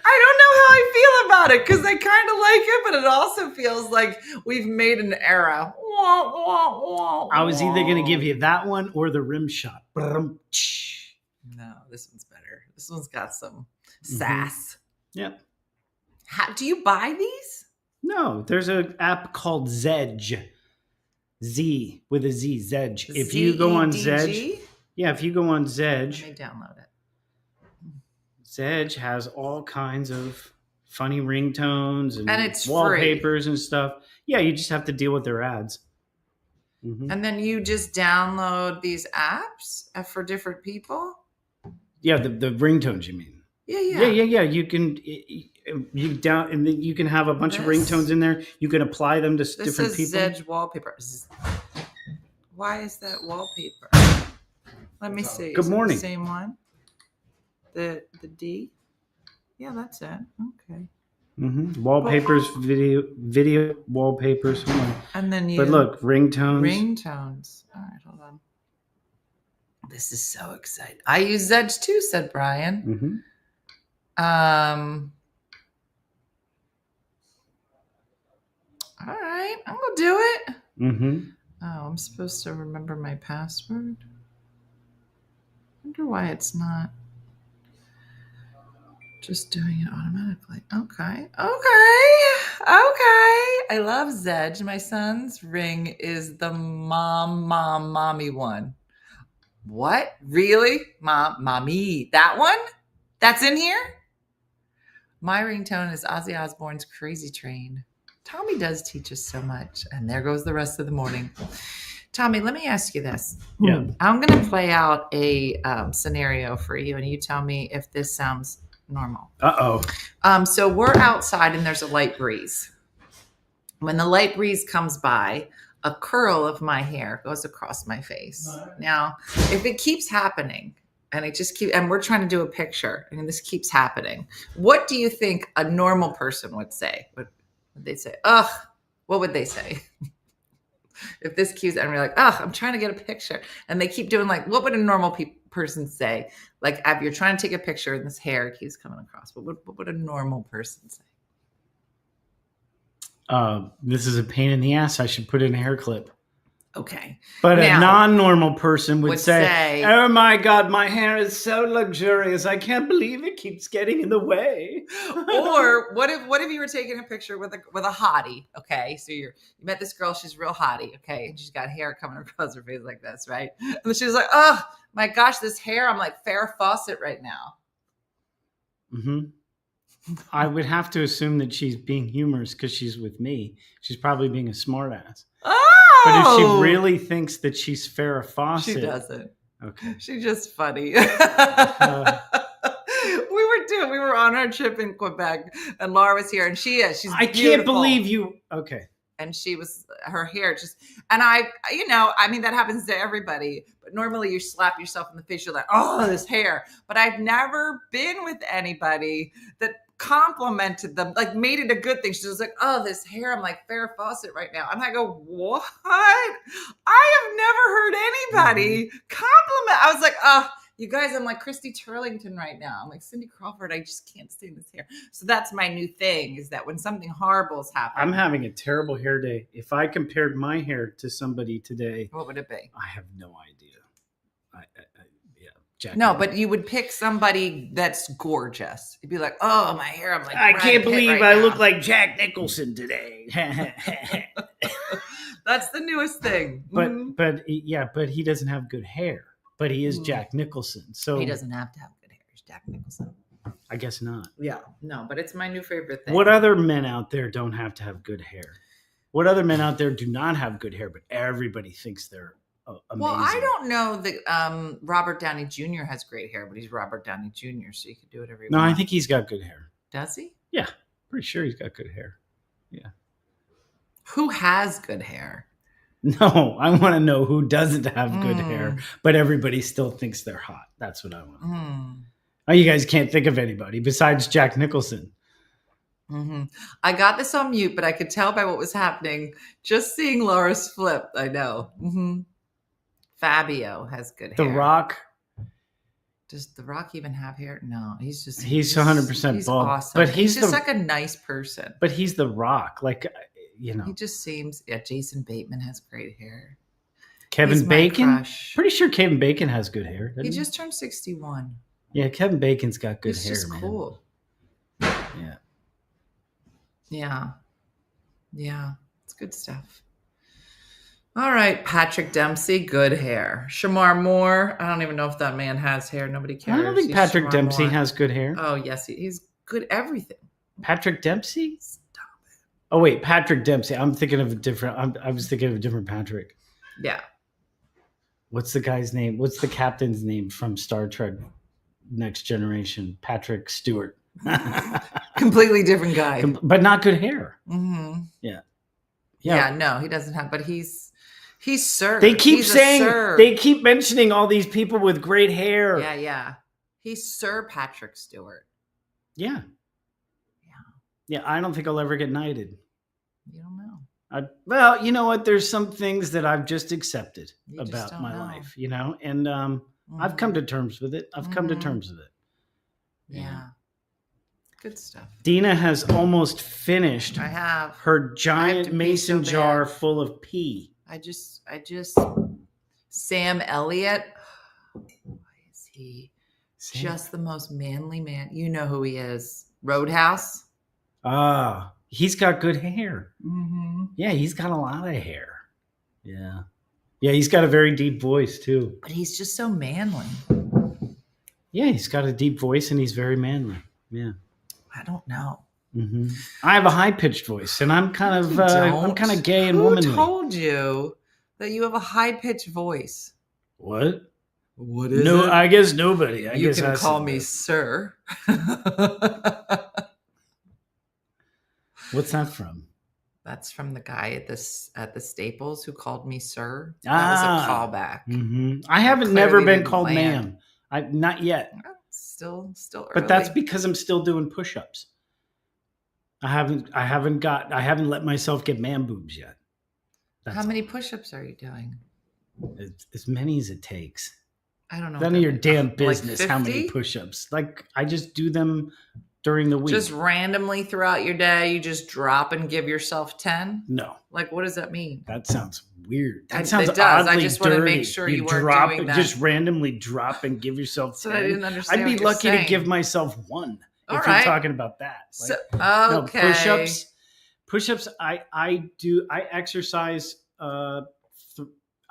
I don't know how I feel about it because I kind of like it, but it also feels like we've made an era. I was either going to give you that one or the rim shot. No, this one's better. This one's got some sass. Yep. Do you buy these? No, there's an app called Zedge. Z with a Z, Zedge. If you go on Zedge, if you go on Zedge, let me download it. Zedge has all kinds of funny ringtones and it's wallpapers free. And stuff. Yeah, you just have to deal with their ads. Mm-hmm. And then you just download these apps for different people? Yeah, the ringtones, you mean? Yeah. You can and then you can have a bunch of ringtones in there. You can apply them to different people. This is Zedge wallpaper. Why is that wallpaper? Let me see. Good morning. The same one? The D? Yeah, that's it. Okay. Mm-hmm. Wallpapers, video wallpapers. And then But look, ringtones. Ringtones. All right, hold on. This is so exciting. I use Zedge too, said Brian. Mm-hmm. All right, I'm gonna do it. Mm-hmm. Oh, I'm supposed to remember my password. I wonder why it's not just doing it automatically. Okay. I love Zedge. My son's ring is the mommy one. What? Really? Mommy. That one? That's in here? My ringtone is Ozzy Osbourne's Crazy Train. Tommy does teach us so much. And there goes the rest of the morning. Tommy, let me ask you this. Yeah. I'm going to play out a scenario for you, and you tell me if this sounds normal. Uh-oh. So we're outside, and there's a light breeze. When the light breeze comes by, a curl of my hair goes across my face. Now, if it keeps happening, and and we're trying to do a picture, and this keeps happening, what do you think a normal person would say? Would they say, ugh? What would they say? If this keeps, and we're like, ugh, I'm trying to get a picture. And they keep doing like, what would a normal person say? Like, if you're trying to take a picture and this hair keeps coming across, what would a normal person say? This is a pain in the ass. I should put in a hair clip. Okay. But now, a non-normal person would say, oh my God, my hair is so luxurious. I can't believe it keeps getting in the way. Or what if you were taking a picture with a hottie? Okay. So you met this girl, she's real hottie. Okay. And she's got hair coming across her face like this, right? And she was like, oh my gosh, this hair, I'm like Farrah Fawcett right now. Mm-hmm. I would have to assume that she's being humorous because she's with me. She's probably being a smartass. Oh! But if she really thinks that she's Farrah Fawcett, she doesn't. Okay, she's just funny. We were on our trip in Quebec, and Laura was here, and she's beautiful. I can't believe you. Okay, and her hair just, and that happens to everybody. But normally you slap yourself in the face, you're like, oh, this hair. But I've never been with anybody that complimented them, like made it a good thing. She was like, oh, this hair, I'm like Farrah Fawcett right now. And I go, what? I have never heard anybody compliment. I was like, oh, you guys, I'm like Christy Turlington right now. I'm like Cindy Crawford. I just can't stand this hair. So that's my new thing, is that when something horrible is happening. I'm having a terrible hair day. If I compared my hair to somebody today, what would it be? I have no idea. Jack but you would pick somebody that's gorgeous. You'd be like, oh, my hair. I'm like, I can't believe I look like Jack Nicholson today. That's the newest thing. But he doesn't have good hair. But he is Jack Nicholson. So he doesn't have to have good hair. He's Jack Nicholson. I guess not. Yeah. No, but it's my new favorite thing. What other men out there don't have to have good hair? What other men out there do not have good hair, but everybody thinks they're amazing? Well, I don't know that Robert Downey Jr. has great hair, but he's Robert Downey Jr., so you can do whatever you want. No, I think he's got good hair. Does he? Yeah. Pretty sure he's got good hair. Yeah. Who has good hair? No, I want to know who doesn't have good hair, but everybody still thinks they're hot. That's what I want to know. Oh, you guys can't think of anybody besides Jack Nicholson. I got this on mute, but I could tell by what was happening. Just seeing Laura's flip, I know. Fabio has good hair. The Rock. Does The Rock even have hair? No, he's 100% bald. Awesome. But he's just like a nice person. But he's The Rock. Like, you know. He just seems, Jason Bateman has great hair. Kevin Bacon? Pretty sure Kevin Bacon has good hair. He just turned 61. Yeah, Kevin Bacon's got good hair, just man. Cool. Yeah. Yeah. It's good stuff. All right, Patrick Dempsey, good hair. Shamar Moore, I don't even know if that man has hair. Nobody cares. I don't think Patrick Dempsey has good hair. Oh, yes, he's good everything. Patrick Dempsey? Stop it. Oh, wait, Patrick Dempsey. I'm thinking of a different, I was thinking of a different Patrick. Yeah. What's the guy's name? What's the captain's name from Star Trek Next Generation? Patrick Stewart. Completely different guy. But not good hair. Yeah, no, he doesn't have, but he's Sir. They keep they keep mentioning all these people with great hair. Yeah. He's Sir Patrick Stewart. Yeah. I don't think I'll ever get knighted. You don't know. Well, you know what? There's some things that I've just accepted about my life, and I've come to terms with it. Yeah. Good stuff. Dina has almost finished. I have her giant mason jar full of pee. I just Sam Elliott. Why is he just the most manly man? You know who he is. Roadhouse. He's got good hair. Yeah, he's got a lot of hair. Yeah, he's got a very deep voice too. But he's just so manly. Yeah, he's got a deep voice and he's very manly. Yeah. I don't know. I have a high-pitched voice, and I'm kind of gay and womanly. Who told you that you have a high-pitched voice? What? What is it? No, I guess nobody. You can call me sir. What's that from? That's from the guy at the Staples who called me sir. That was a callback. I haven't never been called ma'am. Not yet. Still early. But that's because I'm still doing push-ups. I haven't let myself get man boobs yet. How many push-ups are you doing? As many as it takes. I don't know. None of your damn business. Like how many push-ups? Like, I just do them during the week. Just randomly throughout your day, you just drop and give yourself 10? No. Like, what does that mean? That sounds weird. That sounds oddly I just dirty. Want to make sure you weren't doing that. Just randomly drop and give yourself 10. I didn't understand. I'd be lucky to give myself 1 if you're talking about that. Like, okay. No, push-ups. I exercise.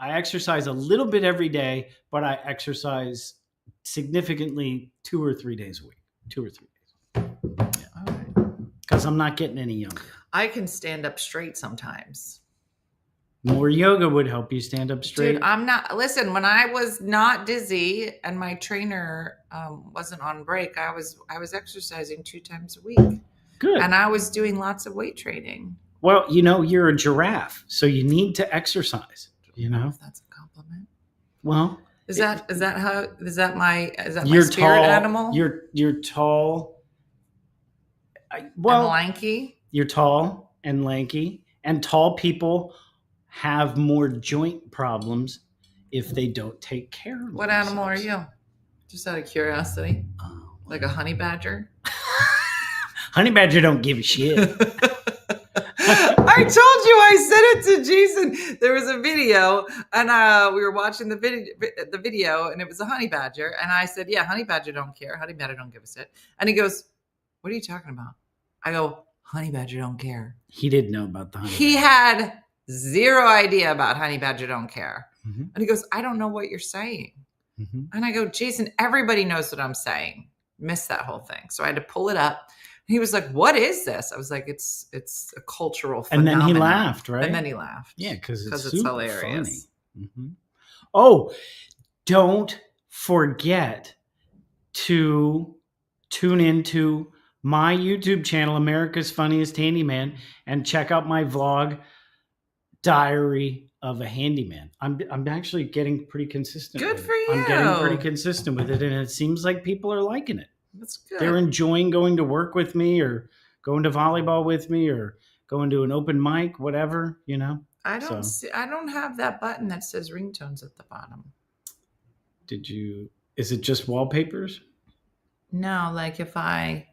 I exercise a little bit every day, but I exercise significantly 2 or 3 days a week. 2 or 3 days. Yeah. All right. Because I'm not getting any younger. I can stand up straight sometimes. More yoga would help you stand up straight. Dude, I'm not. Listen, when I was not dizzy and my trainer wasn't on break, I was exercising 2 times a week. Good. And I was doing lots of weight training. Well, you're a giraffe, so you need to exercise. If that's a compliment. Well, is that my you're spirit tall, animal? You're tall. And lanky. You're tall and lanky, and tall people have more joint problems if they don't take care of What themselves. animal are you? Just out of curiosity. Like a honey badger? Honey badger don't give a shit. I told you, I sent it to Jason. There was a video, and we were watching the video, and it was a honey badger. And I said, yeah, honey badger don't care. Honey badger don't give a shit. And he goes, what are you talking about? I go, honey badger don't care. He didn't know about the honey badger. He had zero idea about honey badger don't care. And he goes, I don't know what you're saying. And I go, Jason, everybody knows what I'm saying. Missed that whole thing. So I had to pull it up. He was like, what is this? I was like, it's a cultural phenomenon. And then he laughed, right? And then he laughed. Yeah, because it's hilarious. Funny. Oh, don't forget to tune into my YouTube channel, America's Funniest Handyman, and check out my vlog Diary of a Handyman. I'm actually getting pretty consistent. Good with for it. you. I'm getting pretty consistent with it, and it seems like people are liking it. That's good. They're enjoying going to work with me, or going to volleyball with me, or going to an open mic, whatever, you know. I don't have that button that says ringtones at the bottom. Is it just wallpapers? No, like if I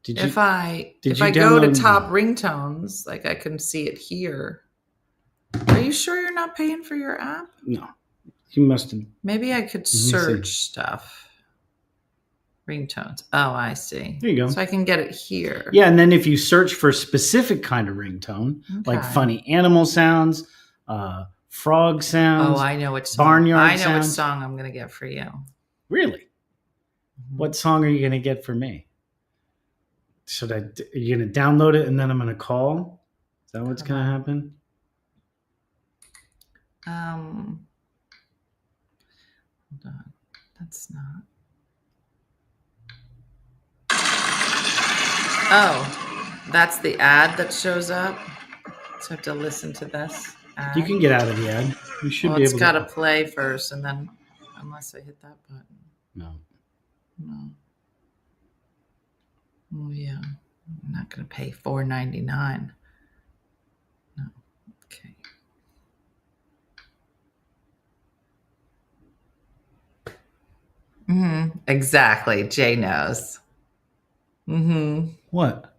go to download- top ringtones, like I can see it here. Are you sure you're not paying for your app? No. You must have. Maybe I could search stuff. Ringtones. Oh, I see. There you go. So I can get it here. Yeah, and then if you search for a specific kind of ringtone, like Okay. funny animal sounds, frog sounds. Oh, I know which song. Barnyard I know sounds. which song I'm going to get for you. Really? What song are you going to get for me? Are you going to download it and then I'm going to call? Is that what's going to happen? Hold on. That's not. Oh, that's the ad that shows up. So I have to listen to this ad. You can get out of the ad. You should Well, be it's able got to. to play first, and then, unless I hit that button. No. Oh yeah, I'm not going to pay $4.99. No. Okay. Exactly. Jay knows. What?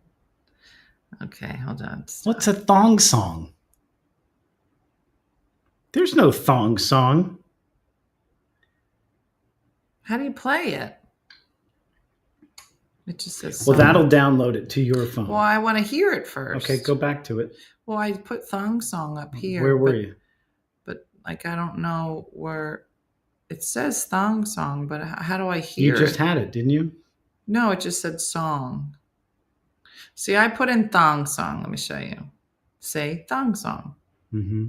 Okay, hold on. What's a thong song? There's no thong song. How do you play it? It just says. Well, song. that'll download it to your phone. Well, I want to hear it first. Okay, go back to it. Well, I put thong song up here. Where were you? But like, I don't know where. It says thong song, but how do I hear You just had it, didn't you? No, it just said song. See, I put in thong song. Let me show you. Say thong song. Mm-hmm.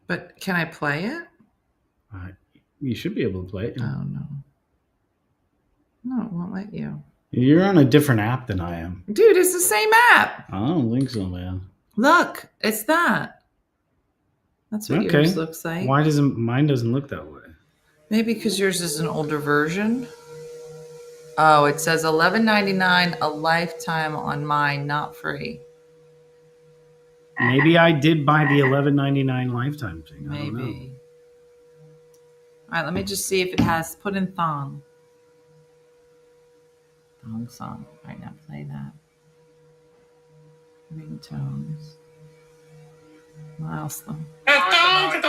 But can I play it? You should be able to play it. Oh, no. No, it won't let you. You're on a different app than I am. Dude, it's the same app. I don't think so, man. Look, it's that. That's what yours looks like. Why doesn't mine doesn't look that way? Maybe because yours is an older version. Oh, it says $11.99 a lifetime on mine, not free. Maybe I did buy the $11.99 lifetime thing. I don't know. Maybe. All right, let me just see if it has put in thong. Thong song. All right, now play that. Ringtones. Milestone. I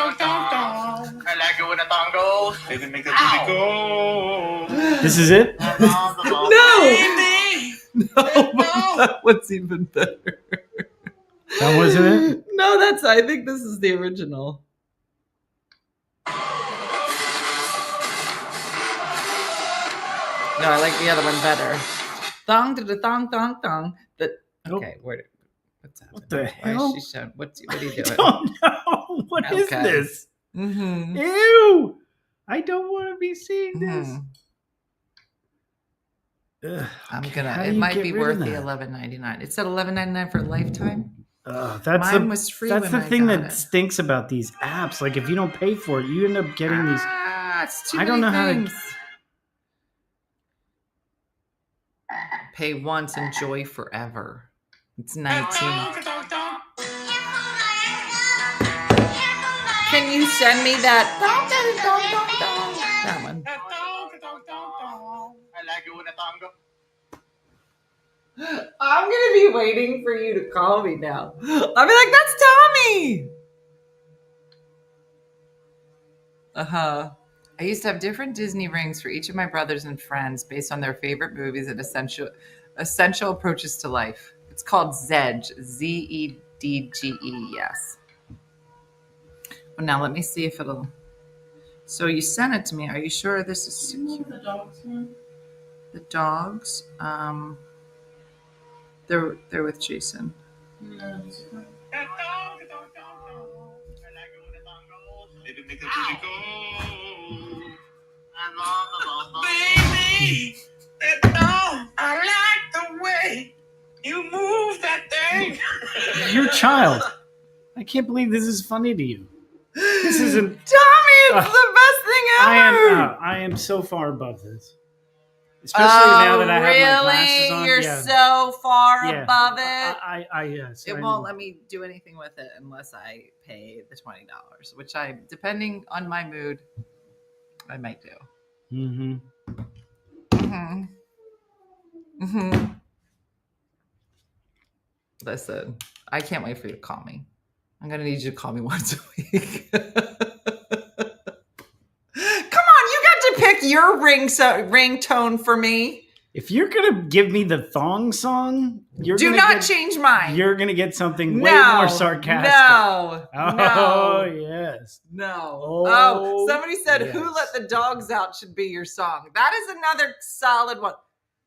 like it when the thong goes. Baby, make that baby go. This is it? No, that one's even better. That wasn't it? No, I think this is the original. No, I like the other one better. Thong to the thong, thong, thong. Okay, what's happening? What the Why hell? is she what are you doing? I don't know. What is Okay. this? Mm-hmm. Ew! I don't want to be seeing this. Ugh, I'm okay, gonna. how do It you might get be rid worth of the that? $11.99. It said $11.99 for a lifetime. Mine was free That's when the I thing got that it. stinks about these apps. Like, if you don't pay for it, you end up getting these. It's too I don't many know how to- things. Pay once, enjoy forever. It's 19. Can you send me that? That one. I like it when the thong goes. I'm gonna be waiting for you to call me now. I'll be like, that's Tommy. I used to have different Disney rings for each of my brothers and friends based on their favorite movies and essential approaches to life. It's called Zedge, Zedge. Yes. Well, now let me see if it'll. So you sent it to me. Are you sure this is secure? The dogs one. The dogs. They're with Jason. No, these are Baby, make that baby go. Baby, that thong. your child. I can't believe this is funny to you. This isn't. Tommy, it's the best thing ever. I am so far above this. Especially now that I have my glasses on. You're so far Yeah. above it. Yes. It won't let me do anything with it unless I pay the $20, which I, depending on my mood, I might do. Mm-hmm. Mm-hmm. Mm-hmm. Listen, I can't wait for you to call me. I'm gonna need you to call me once a week. Come on, you got to pick your ringtone for me. If you're gonna give me the thong song, do not change mine. You're gonna get something way more sarcastic. No. Oh yes. No. Oh, somebody said, yes. "Who Let the Dogs Out" should be your song. That is another solid one.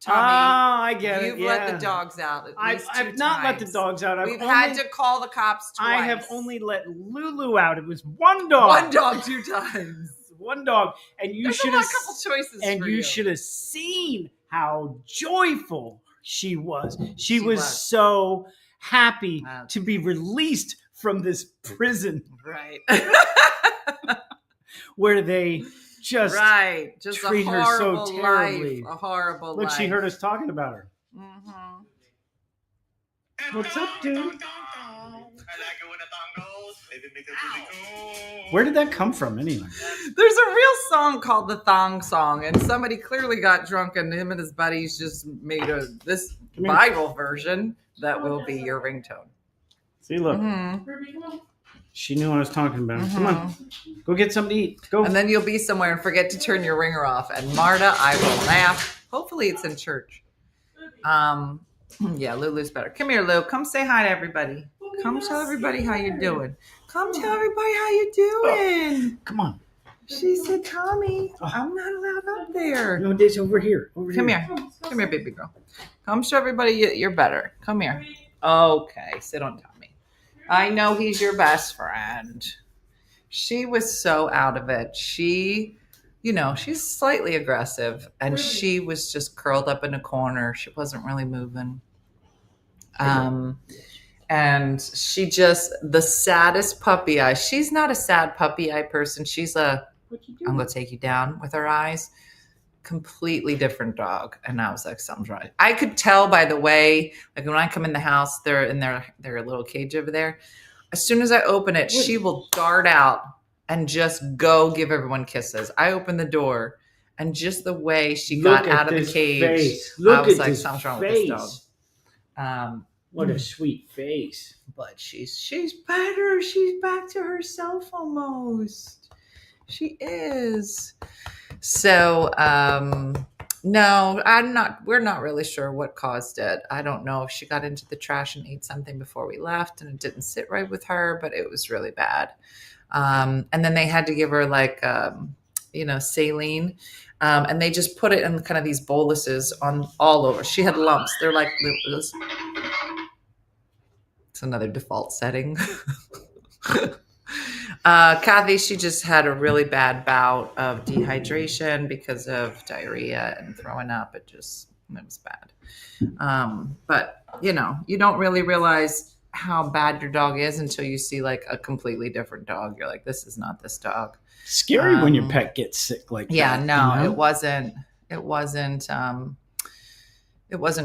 Tommy, I get it. You've let the dogs out at least I've two not let times. the dogs out. We've had to call the cops twice. I have only let Lulu out. It was one dog. One dog 2 times. One dog, and you should have a couple choices. And for you should have seen how joyful she was. She was so happy to be released from this prison, right? Where they just treat a her so horrible terribly. life, a horrible Look, life. she heard us talking about her. Mm-hmm. What's up, dude? Where did that come from, anyway? There's a real song called the Thong Song, and somebody clearly got drunk, and him and his buddies just made this Bible version that will be your ringtone. See, look. Mm-hmm. She knew what I was talking about. Mm-hmm. Come on. Go get something to eat. Go. And then you'll be somewhere and forget to turn your ringer off. And Marta, I will laugh. Hopefully it's in church. Yeah, Lulu's better. Come here, Lou. Come say hi to everybody. Come tell everybody how you're doing. Come tell everybody how you're doing. Come on. She said, Tommy, I'm not allowed up there. No, it's over here. Come here. Come here, baby girl. Come show everybody you're better. Come here. Okay, sit on Tommy. I know he's your best friend. She was so out of it. She, she's slightly aggressive, and she was just curled up in a corner. She wasn't really moving. And she just, the saddest puppy eye. She's not a sad puppy eye person. She's I'm going to take you down with her eyes. Completely different dog. And I was like, something's right. I could tell by the way, like when I come in the house, they're in their little cage over there. As soon as I open it, she will dart out and just go give everyone kisses. I open the door, and just the way she got out of the cage, I was like, something's wrong with this dog. What a sweet face. But she's better. She's back to herself almost. She is. So, no, we're not really sure what caused it. I don't know if she got into the trash and ate something before we left and it didn't sit right with her, but it was really bad. And then they had to give her saline. And they just put it in kind of these boluses on all over. She had lumps. They're like, it's another default setting. Kathy, she just had a really bad bout of dehydration because of diarrhea and throwing up. It was bad. But you don't really realize how bad your dog is until you see like a completely different dog. You're like, this is not this dog. Scary when your pet gets sick like that. Yeah, no, it wasn't. It wasn't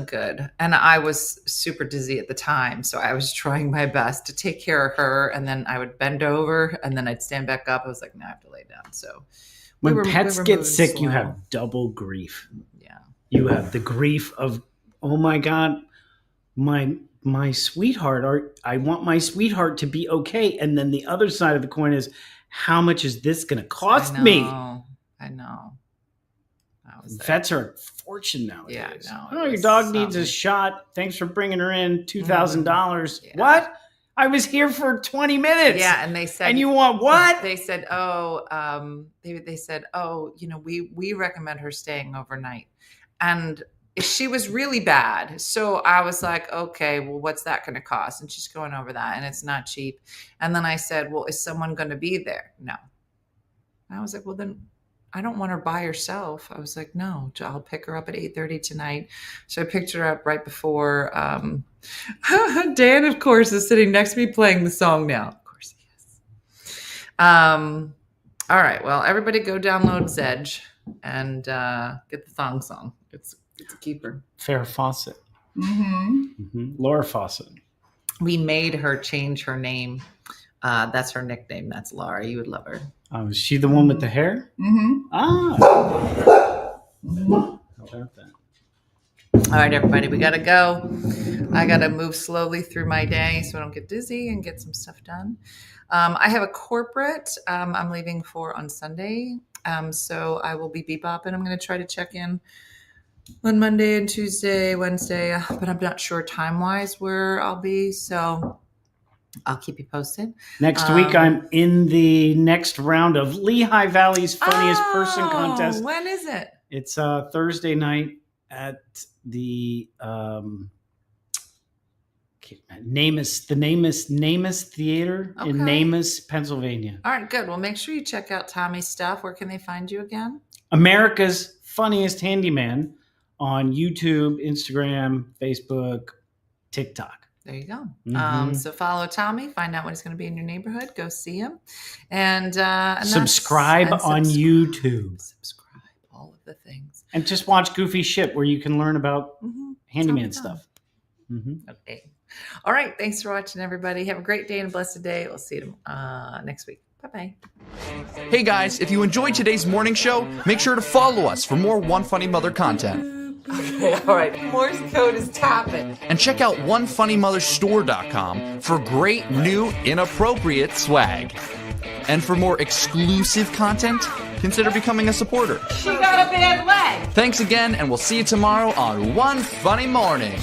good. And I was super dizzy at the time. So I was trying my best to take care of her. And then I would bend over and then I'd stand back up. I was like, no, I have to lay down. So when pets get sick, you have double grief. Yeah. You have the grief of, oh my God, my sweetheart, I want my sweetheart to be okay. And then the other side of the coin is, how much is this going to cost me? I know. Vets are a fortune nowadays. Yeah, no. Oh, your dog needs a shot. Thanks for bringing her in. $2,000. Yeah. What? I was here for 20 minutes. Yeah, and they said, and you want what? They said, they said, we recommend her staying overnight, and she was really bad. So I was like, okay, well, what's that going to cost? And she's going over that, and it's not cheap. And then I said, well, is someone going to be there? No. And I was like, well, then I don't want her by herself. I was like, no, I'll pick her up at 8:30 tonight. So I picked her up right before Dan, of course, is sitting next to me playing the song now. Of course he is. All right. Well, everybody go download Zedge and get the thong song. It's a keeper. Farrah Fawcett. Mm-hmm. Laura Fawcett. We made her change her name. That's her nickname. That's Laura. You would love her. Oh, is she the one with the hair? Mm-hmm. Ah. How about that? All right, everybody, we got to go. I got to move slowly through my day so I don't get dizzy and get some stuff done. I have a corporate I'm leaving for on Sunday. So I will be bebopping. I'm going to try to check in on Monday and Tuesday, Wednesday, but I'm not sure time-wise where I'll be. So I'll keep you posted. Next week, I'm in the next round of Lehigh Valley's Funniest Person Contest. When is it? It's Thursday night at the NamUs Theater in NamUs, Pennsylvania. All right, good. Well, make sure you check out Tommy's stuff. Where can they find you again? America's Funniest Handyman on YouTube, Instagram, Facebook, TikTok. There you go. Mm-hmm. So follow Tommy, find out when he's going to be in your neighborhood. Go see him. And subscribe on YouTube. Subscribe, all of the things. And just watch Goofy Shit where you can learn about handyman stuff. Mm-hmm. Okay. All right. Thanks for watching, everybody. Have a great day and a blessed day. We'll see you next week. Bye-bye. Hey, guys, if you enjoyed today's morning show, make sure to follow us for more One Funny Mother content. Okay, all right. Morse code is tapping. And check out OneFunnyMotherStore.com for great new inappropriate swag. And for more exclusive content, consider becoming a supporter. She got a bad leg. Thanks again, and we'll see you tomorrow on One Funny Morning.